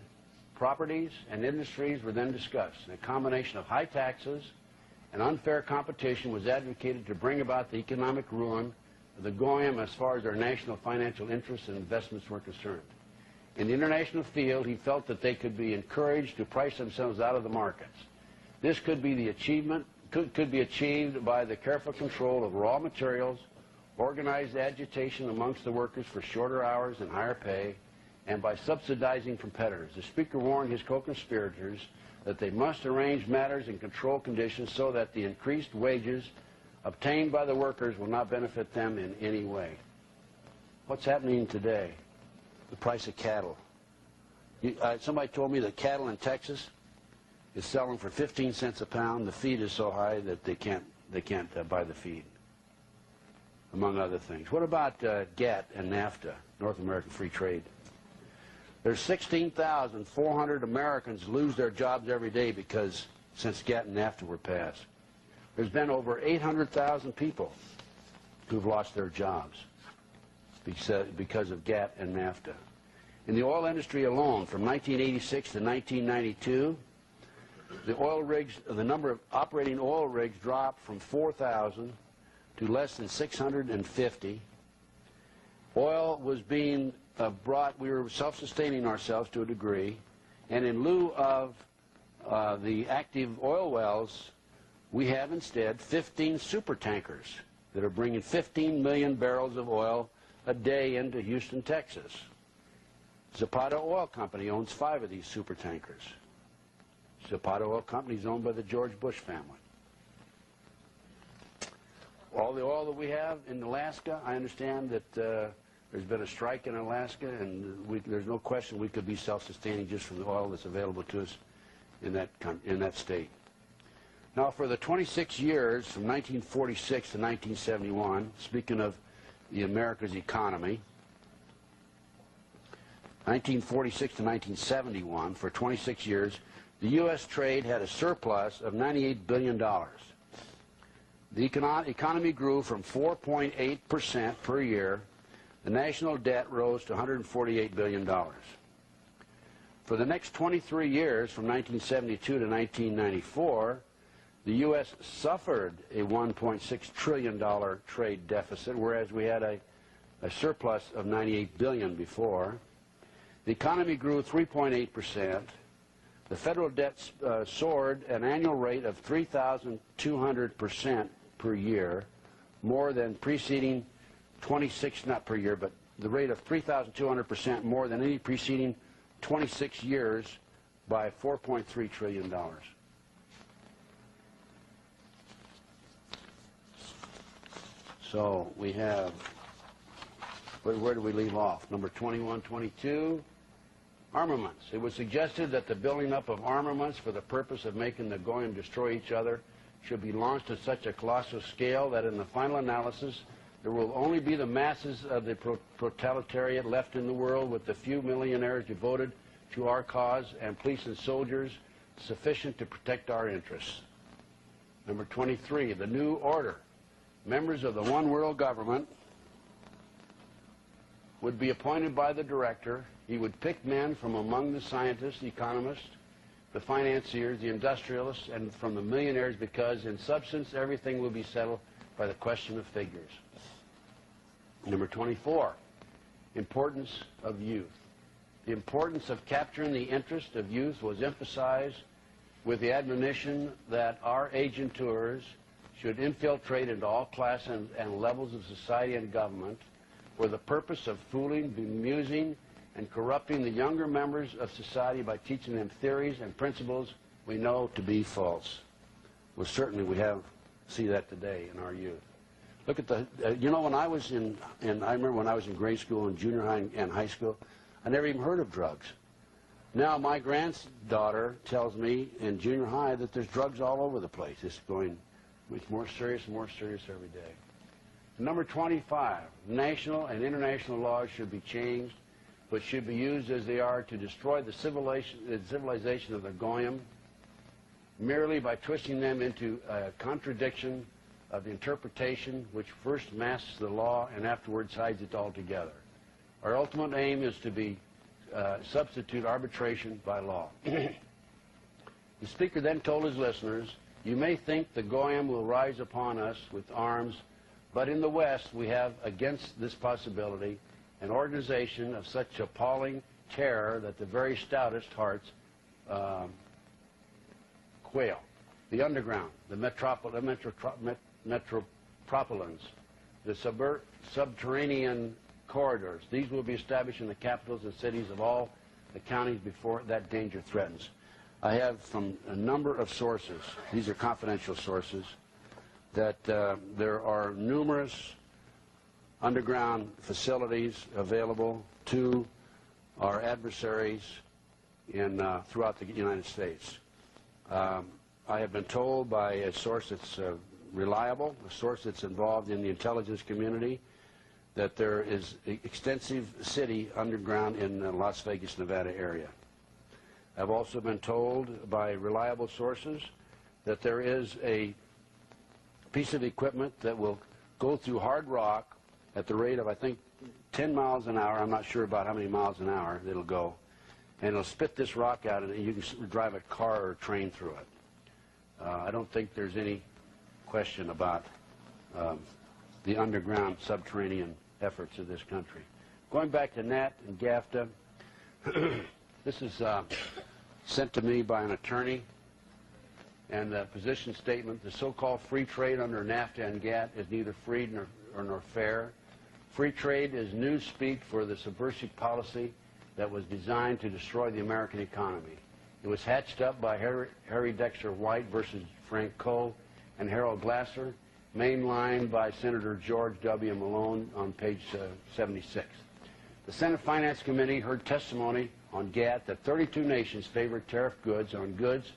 properties and industries were then discussed. A combination of high taxes and unfair competition was advocated to bring about the economic ruin of the Goyim as far as their national financial interests and investments were concerned. In the international field, he felt that they could be encouraged to price themselves out of the markets. This could be the achievement, could be achieved by the careful control of raw materials, organized agitation amongst the workers for shorter hours and higher pay, and by subsidizing competitors. The speaker warned his co-conspirators that they must arrange matters and control conditions so that the increased wages obtained by the workers will not benefit them in any way. What's happening today? The price of cattle. Somebody told me that cattle in Texas is selling for 15 cents a pound. The feed is so high that they can't buy the feed, among other things. What about GATT and NAFTA, North American Free Trade? There's 16,400 Americans lose their jobs every day since GATT and NAFTA were passed. There's been over 800,000 people who've lost their jobs because of GATT and NAFTA. In the oil industry alone, from 1986 to 1992, the number of operating oil rigs dropped from 4,000 to less than 650. Oil was being we were self-sustaining ourselves to a degree, and in lieu of the active oil wells, we have instead 15 super tankers that are bringing 15 million barrels of oil a day into Houston, Texas. Zapata Oil Company owns 5 of these super tankers. Zapata Oil Company is owned by the George Bush family. All the oil that we have in Alaska, I understand that There's been a strike in Alaska, and there's no question we could be self-sustaining just from the oil that's available to us in that state. Now, for the 26 years from 1946 to 1971, speaking of the America's economy, 1946 to 1971, for 26 years, the U.S. trade had a surplus of $98 billion. The economy grew from 4.8% per year. The national debt rose to $148 billion. For the next 23 years, from 1972 to 1994, the U.S. suffered a $1.6 trillion trade deficit, whereas we had a surplus of $98 billion before. The economy grew 3.8%. The federal debt soared at an annual rate of 3,200% per year, more than preceding 26, not per year, but the rate of 3,200% more than any preceding 26 years by $4.3 trillion. So we have, where do we leave off? Number 21, 22, armaments. It was suggested that the building up of armaments for the purpose of making the Goyim destroy each other should be launched at such a colossal scale that in the final analysis there will only be the masses of the proletariat left in the world, with the few millionaires devoted to our cause and police and soldiers sufficient to protect our interests. Number 23, the new order. Members of the one world government would be appointed by the director. He would pick men from among the scientists, the economists, the financiers, the industrialists, and from the millionaires, because in substance everything will be settled by the question of figures. Number 24, importance of youth. The importance of capturing the interest of youth was emphasized with the admonition that our agentures should infiltrate into all classes and levels of society and government for the purpose of fooling, bemusing, and corrupting the younger members of society by teaching them theories and principles we know to be false. Well, certainly we see that today in our youth. Look at the, you know, when I was I remember when I was in grade school and junior high and high school, I never even heard of drugs. Now my granddaughter tells me in junior high that there's drugs all over the place. It's going more serious and more serious every day. Number 25, national and international laws should be changed, but should be used as they are to destroy the civilization of the Goyim, merely by twisting them into a contradiction of the interpretation which first masks the law and afterwards hides it altogether. Our ultimate aim is to substitute arbitration by law. The speaker then told his listeners, "You may think the Goyim will rise upon us with arms, but in the West we have against this possibility an organization of such appalling terror that the very stoutest hearts quail. The underground, the metropolitans, the subterranean corridors, these will be established in the capitals and cities of all the counties before that danger threatens." I have from a number of sources, these are confidential sources, that there are numerous underground facilities available to our adversaries throughout the United States. I have been told by a source that's reliable, a source that's involved in the intelligence community, that there is extensive city underground in the Las Vegas, Nevada area. I've also been told by reliable sources that there is a piece of equipment that will go through hard rock at the rate of, I think, 10 miles an hour. I'm not sure about how many miles an hour it'll go. And it'll spit this rock out, and you can drive a car or a train through it. I don't think there's any question about the underground subterranean efforts of this country. Going back to NAT and GAFTA, this is sent to me by an attorney, and the position statement: the so-called free trade under NAFTA and GATT is neither free nor fair. Free trade is newspeak for the subversive policy that was designed to destroy the American economy. It was hatched up by Harry Dexter White versus Frank Coe and Harold Glasser, mainlined by Senator George W. Malone on page 76. The Senate Finance Committee heard testimony on GATT that 32 nations favored tariff goods on goods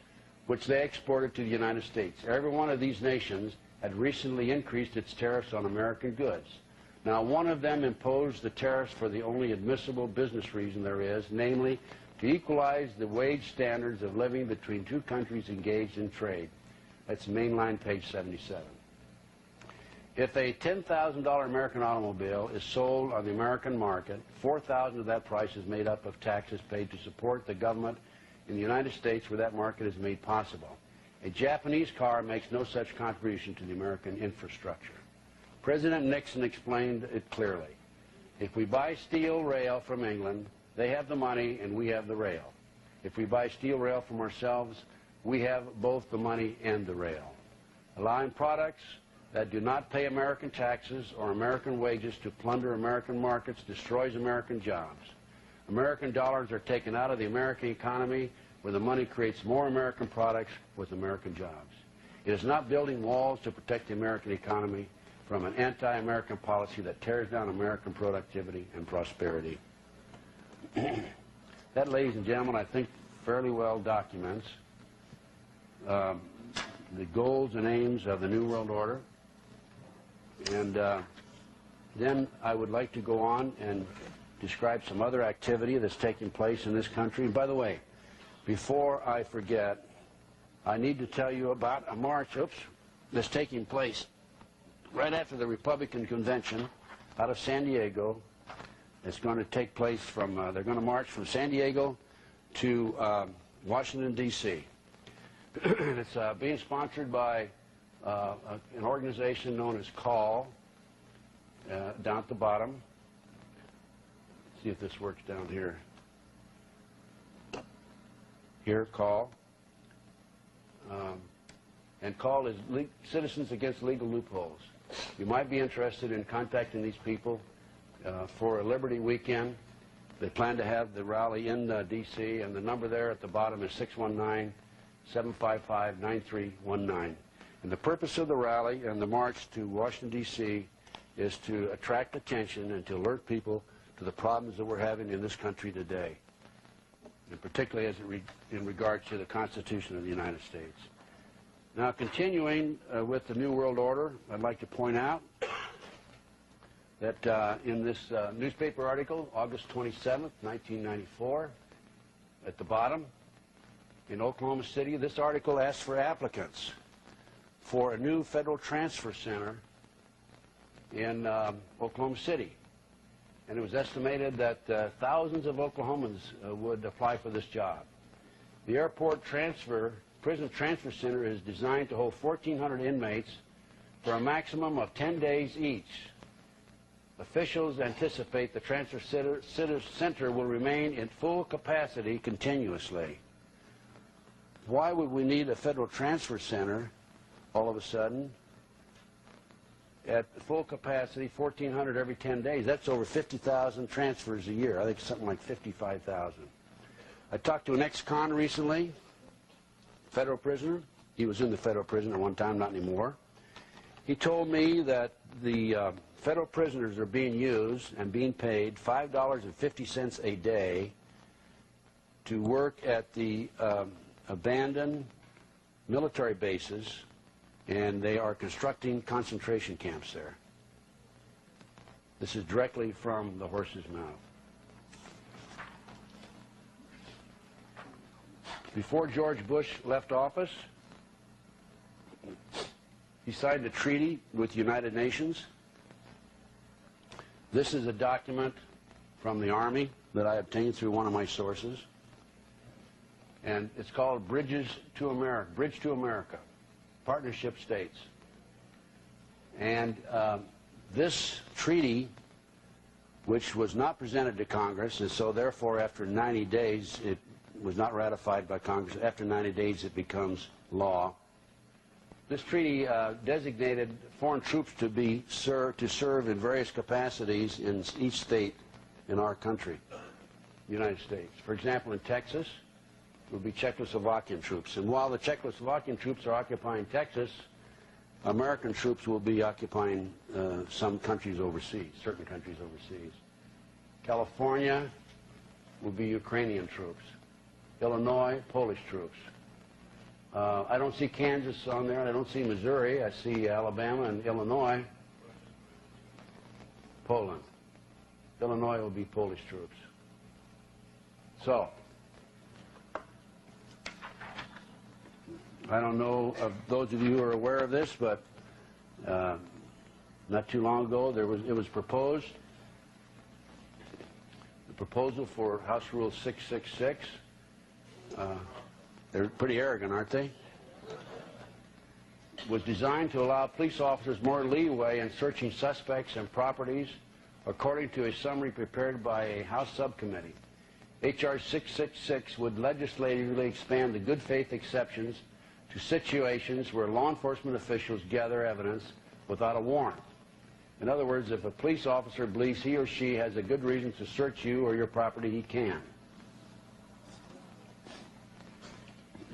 which they exported to the United States. Every one of these nations had recently increased its tariffs on American goods. Now, one of them imposed the tariffs for the only admissible business reason there is, namely, to equalize the wage standards of living between two countries engaged in trade. That's mainline page 77. If a $10,000 American automobile is sold on the American market, $4,000 of that price is made up of taxes paid to support the government in the United States where that market is made possible. A Japanese car makes no such contribution to the American infrastructure. President Nixon explained it clearly. If we buy steel rail from England, they have the money and we have the rail. If we buy steel rail from ourselves, we have both the money and the rail. Allowing products that do not pay American taxes or American wages to plunder American markets destroys American jobs. American dollars are taken out of the American economy where the money creates more American products with American jobs. It is not building walls to protect the American economy from an anti-American policy that tears down American productivity and prosperity. That, ladies and gentlemen, I think fairly well documents the goals and aims of the New World Order. And then I would like to go on and describe some other activity that's taking place in this country. And by the way, before I forget, I need to tell you about a march, that's taking place right after the Republican convention out of San Diego. It's going to take place from, they're going to march from San Diego to Washington, D.C. It's being sponsored by an organization known as CALL, down at the bottom. See if this works down here. Here, CALL. And CALL is Citizens Against Legal Loopholes. You might be interested in contacting these people for a Liberty Weekend. They plan to have the rally in D.C., and the number there at the bottom is 619-755-9319. And the purpose of the rally and the march to Washington, D.C. is to attract attention and to alert people to the problems that we're having in this country today, and particularly as in regards to the Constitution of the United States. Now, continuing with the New World Order, I'd like to point out that in this newspaper article, August 27th, 1994, at the bottom, in Oklahoma City, this article asks for applicants for a new federal transfer center in Oklahoma City. And it was estimated that thousands of Oklahomans would apply for this job. The prison transfer center is designed to hold 1,400 inmates for a maximum of 10 days each. Officials anticipate the transfer center will remain in full capacity continuously. Why would we need a federal transfer center all of a sudden at full capacity, 1,400 every 10 days? That's over 50,000 transfers a year. I think something like 55,000. I talked to an ex-con recently, federal prisoner. He was in the federal prison at one time, not anymore. He told me that the federal prisoners are being used and being paid $5.50 a day to work at the abandoned military bases, and they are constructing concentration camps there. This is directly from the horse's mouth. Before George Bush left office, he signed a treaty with the United Nations. This is a document from the Army that I obtained through one of my sources. And it's called Bridge to America, Partnership States. And this treaty, which was not presented to Congress, and so therefore after 90 days it was not ratified by Congress. After 90 days it becomes law. This treaty designated foreign troops to serve in various capacities in each state in our country, the United States. For example, in Texas, it would be Czechoslovakian troops. And while the Czechoslovakian troops are occupying Texas, American troops will be occupying some countries overseas, certain countries overseas. California will be Ukrainian troops. Illinois, Polish troops. I don't see Kansas on there. I don't see Missouri. I see Alabama and Illinois. Poland. Illinois will be Polish troops. So, I don't know of those of you who are aware of this, but not too long ago it was proposed. The proposal for House Rule 666. They're pretty arrogant, aren't they? Was designed to allow police officers more leeway in searching suspects and properties, according to a summary prepared by a House subcommittee. H.R. 666 would legislatively expand the good faith exceptions to situations where law enforcement officials gather evidence without a warrant. In other words, if a police officer believes he or she has a good reason to search you or your property, he can.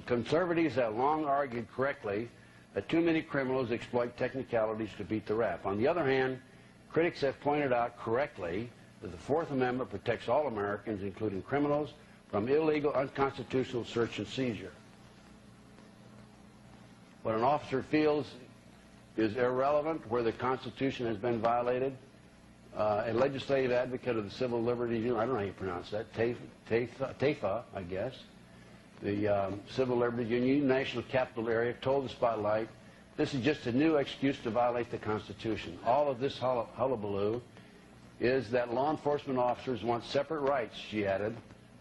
Conservatives have long argued correctly that too many criminals exploit technicalities to beat the rap. On the other hand, critics have pointed out correctly that the Fourth Amendment protects all Americans, including criminals, from illegal, unconstitutional search and seizure. What an officer feels is irrelevant where the Constitution has been violated. A legislative advocate of the Civil Liberties Union, I don't know how you pronounce that, TAFA, I guess, the Civil Liberties Union, National Capital Area, told the Spotlight, this is just a new excuse to violate the Constitution. All of this hullabaloo is that law enforcement officers want separate rights, she added.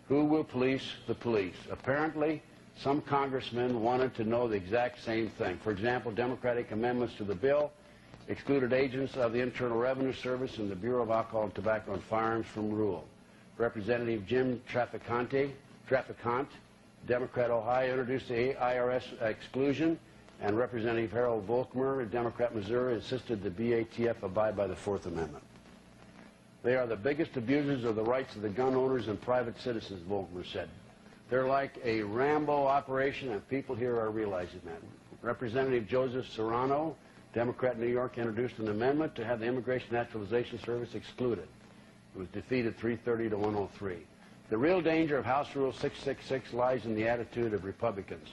Who will police the police? Apparently, some congressmen wanted to know the exact same thing. For example, Democratic amendments to the bill excluded agents of the Internal Revenue Service and the Bureau of Alcohol and Tobacco and Firearms from rule. Representative Jim Traficant, Democrat Ohio, introduced the IRS exclusion, and Representative Harold Volkmer, a Democrat Missouri, insisted the BATF abide by the Fourth Amendment. They are the biggest abusers of the rights of the gun owners and private citizens, Volkmer said. They're like a Rambo operation, and people here are realizing that. Representative Joseph Serrano, Democrat New York, introduced an amendment to have the Immigration Naturalization Service excluded. It was defeated 330 to 103. The real danger of House Rule 666 lies in the attitude of Republicans,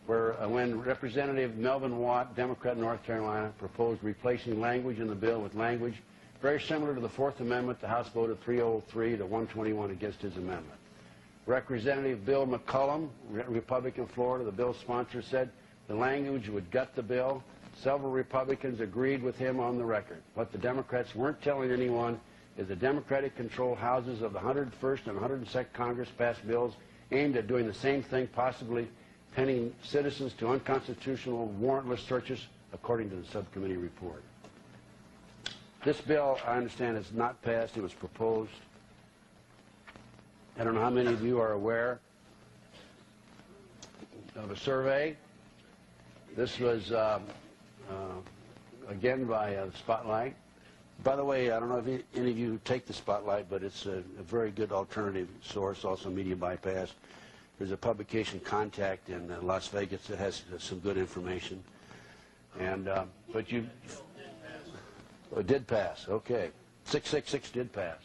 where when Representative Melvin Watt, Democrat North Carolina, proposed replacing language in the bill with language very similar to the Fourth Amendment, the House voted 303 to 121 against his amendment. Representative Bill McCollum, Republican Florida, the bill's sponsor, said the language would gut the bill. Several Republicans agreed with him on the record. What the Democrats weren't telling anyone is the Democratic-controlled houses of the 101st and 102nd Congress passed bills aimed at doing the same thing, possibly penning citizens to unconstitutional warrantless searches, according to the subcommittee report. This bill, I understand, is not passed. It was proposed. I don't know how many of you are aware of a survey. This was, again, by Spotlight. By the way, I don't know if any of you take the Spotlight, but it's a very good alternative source, also Media Bypass. There's a publication, Contact, in Las Vegas that has some good information. And, but you... Oh, it did pass, okay. 666 did pass.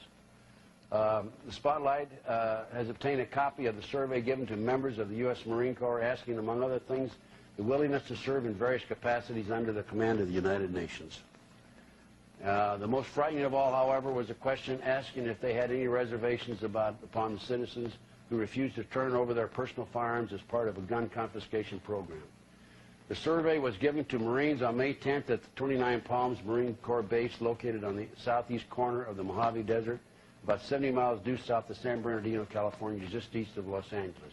The Spotlight has obtained a copy of the survey given to members of the U.S. Marine Corps asking, among other things, the willingness to serve in various capacities under the command of the United Nations. The most frightening of all, however, was a question asking if they had any reservations upon the citizens who refused to turn over their personal firearms as part of a gun confiscation program. The survey was given to Marines on May 10th at the 29 Palms Marine Corps base located on the southeast corner of the Mojave Desert, about 70 miles due south of San Bernardino, California, just east of Los Angeles.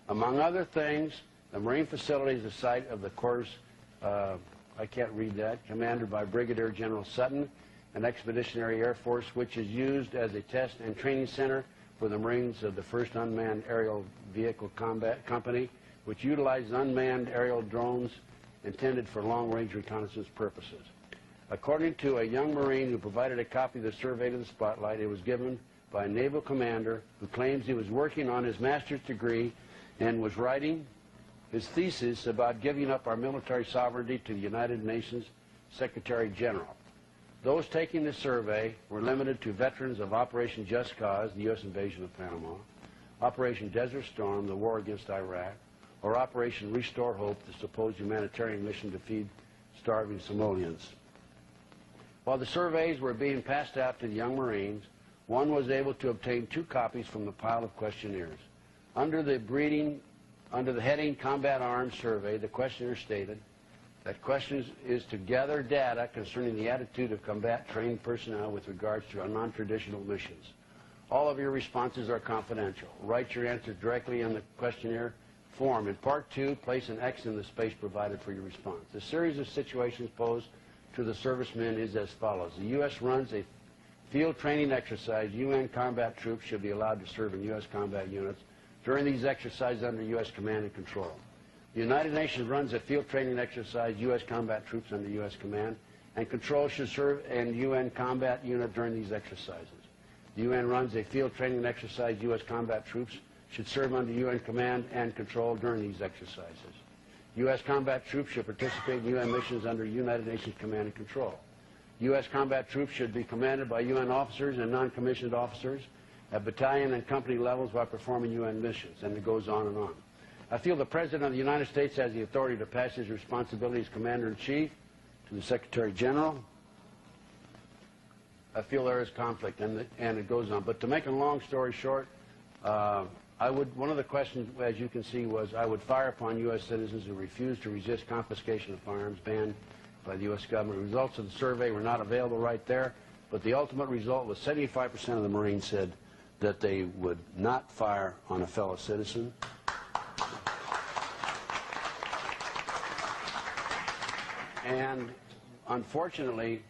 Among other things, the Marine facility is the site of the Corps' I can't read that, commanded by Brigadier General Sutton, an expeditionary air force which is used as a test and training center for the Marines of the 1st Unmanned Aerial Vehicle Combat Company, which utilizes unmanned aerial drones intended for long-range reconnaissance purposes. According to a young Marine who provided a copy of the survey to the Spotlight, it was given by a naval commander who claims he was working on his master's degree and was writing his thesis about giving up our military sovereignty to the United Nations Secretary General. Those taking the survey were limited to veterans of Operation Just Cause, the U.S. invasion of Panama, Operation Desert Storm, the war against Iraq, or Operation Restore Hope, the supposed humanitarian mission to feed starving Somalians. While the surveys were being passed out to the young Marines, one was able to obtain 2 copies from the pile of questionnaires. Under the heading Combat Arms Survey, the questionnaire stated that question is to gather data concerning the attitude of combat-trained personnel with regards to non-traditional missions. All of your responses are confidential. Write your answers directly in the questionnaire form. In Part 2, place an X in the space provided for your response. The series of situations posed to the servicemen is as follows. The U.S. runs a field training exercise. UN combat troops should be allowed to serve in U.S. combat units during these exercises under U.S. command and control. The United Nations runs a field training exercise. U.S. combat troops under U.S. command and control should serve in UN combat unit during these exercises. The UN runs a field training exercise. U.S. combat troops should serve under UN command and control during these exercises. U.S. combat troops should participate in UN missions under United Nations command and control. U.S. combat troops should be commanded by UN officers and non-commissioned officers at battalion and company levels while performing UN missions, and it goes on and on. I feel the President of the United States has the authority to pass his responsibilities as Commander-in-Chief to the Secretary General. I feel there is conflict, and it goes on. But to make a long story short, one of the questions, as you can see, was I would fire upon U.S. citizens who refuse to resist confiscation of firearms banned by the U.S. government. The results of the survey were not available right there, but the ultimate result was 75% of the Marines said that they would not fire on a fellow citizen. And unfortunately,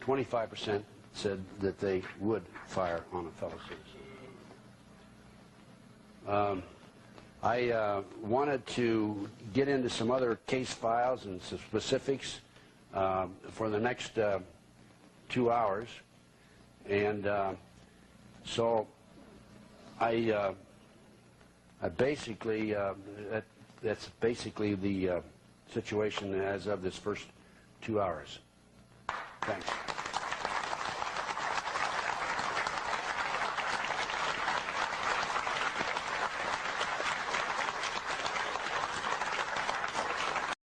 25% said that they would fire on a fellow citizen. I wanted to get into some other case files and some specifics for the next 2 hours. And so I basically, that's basically the situation as of this first 2 hours. Thanks.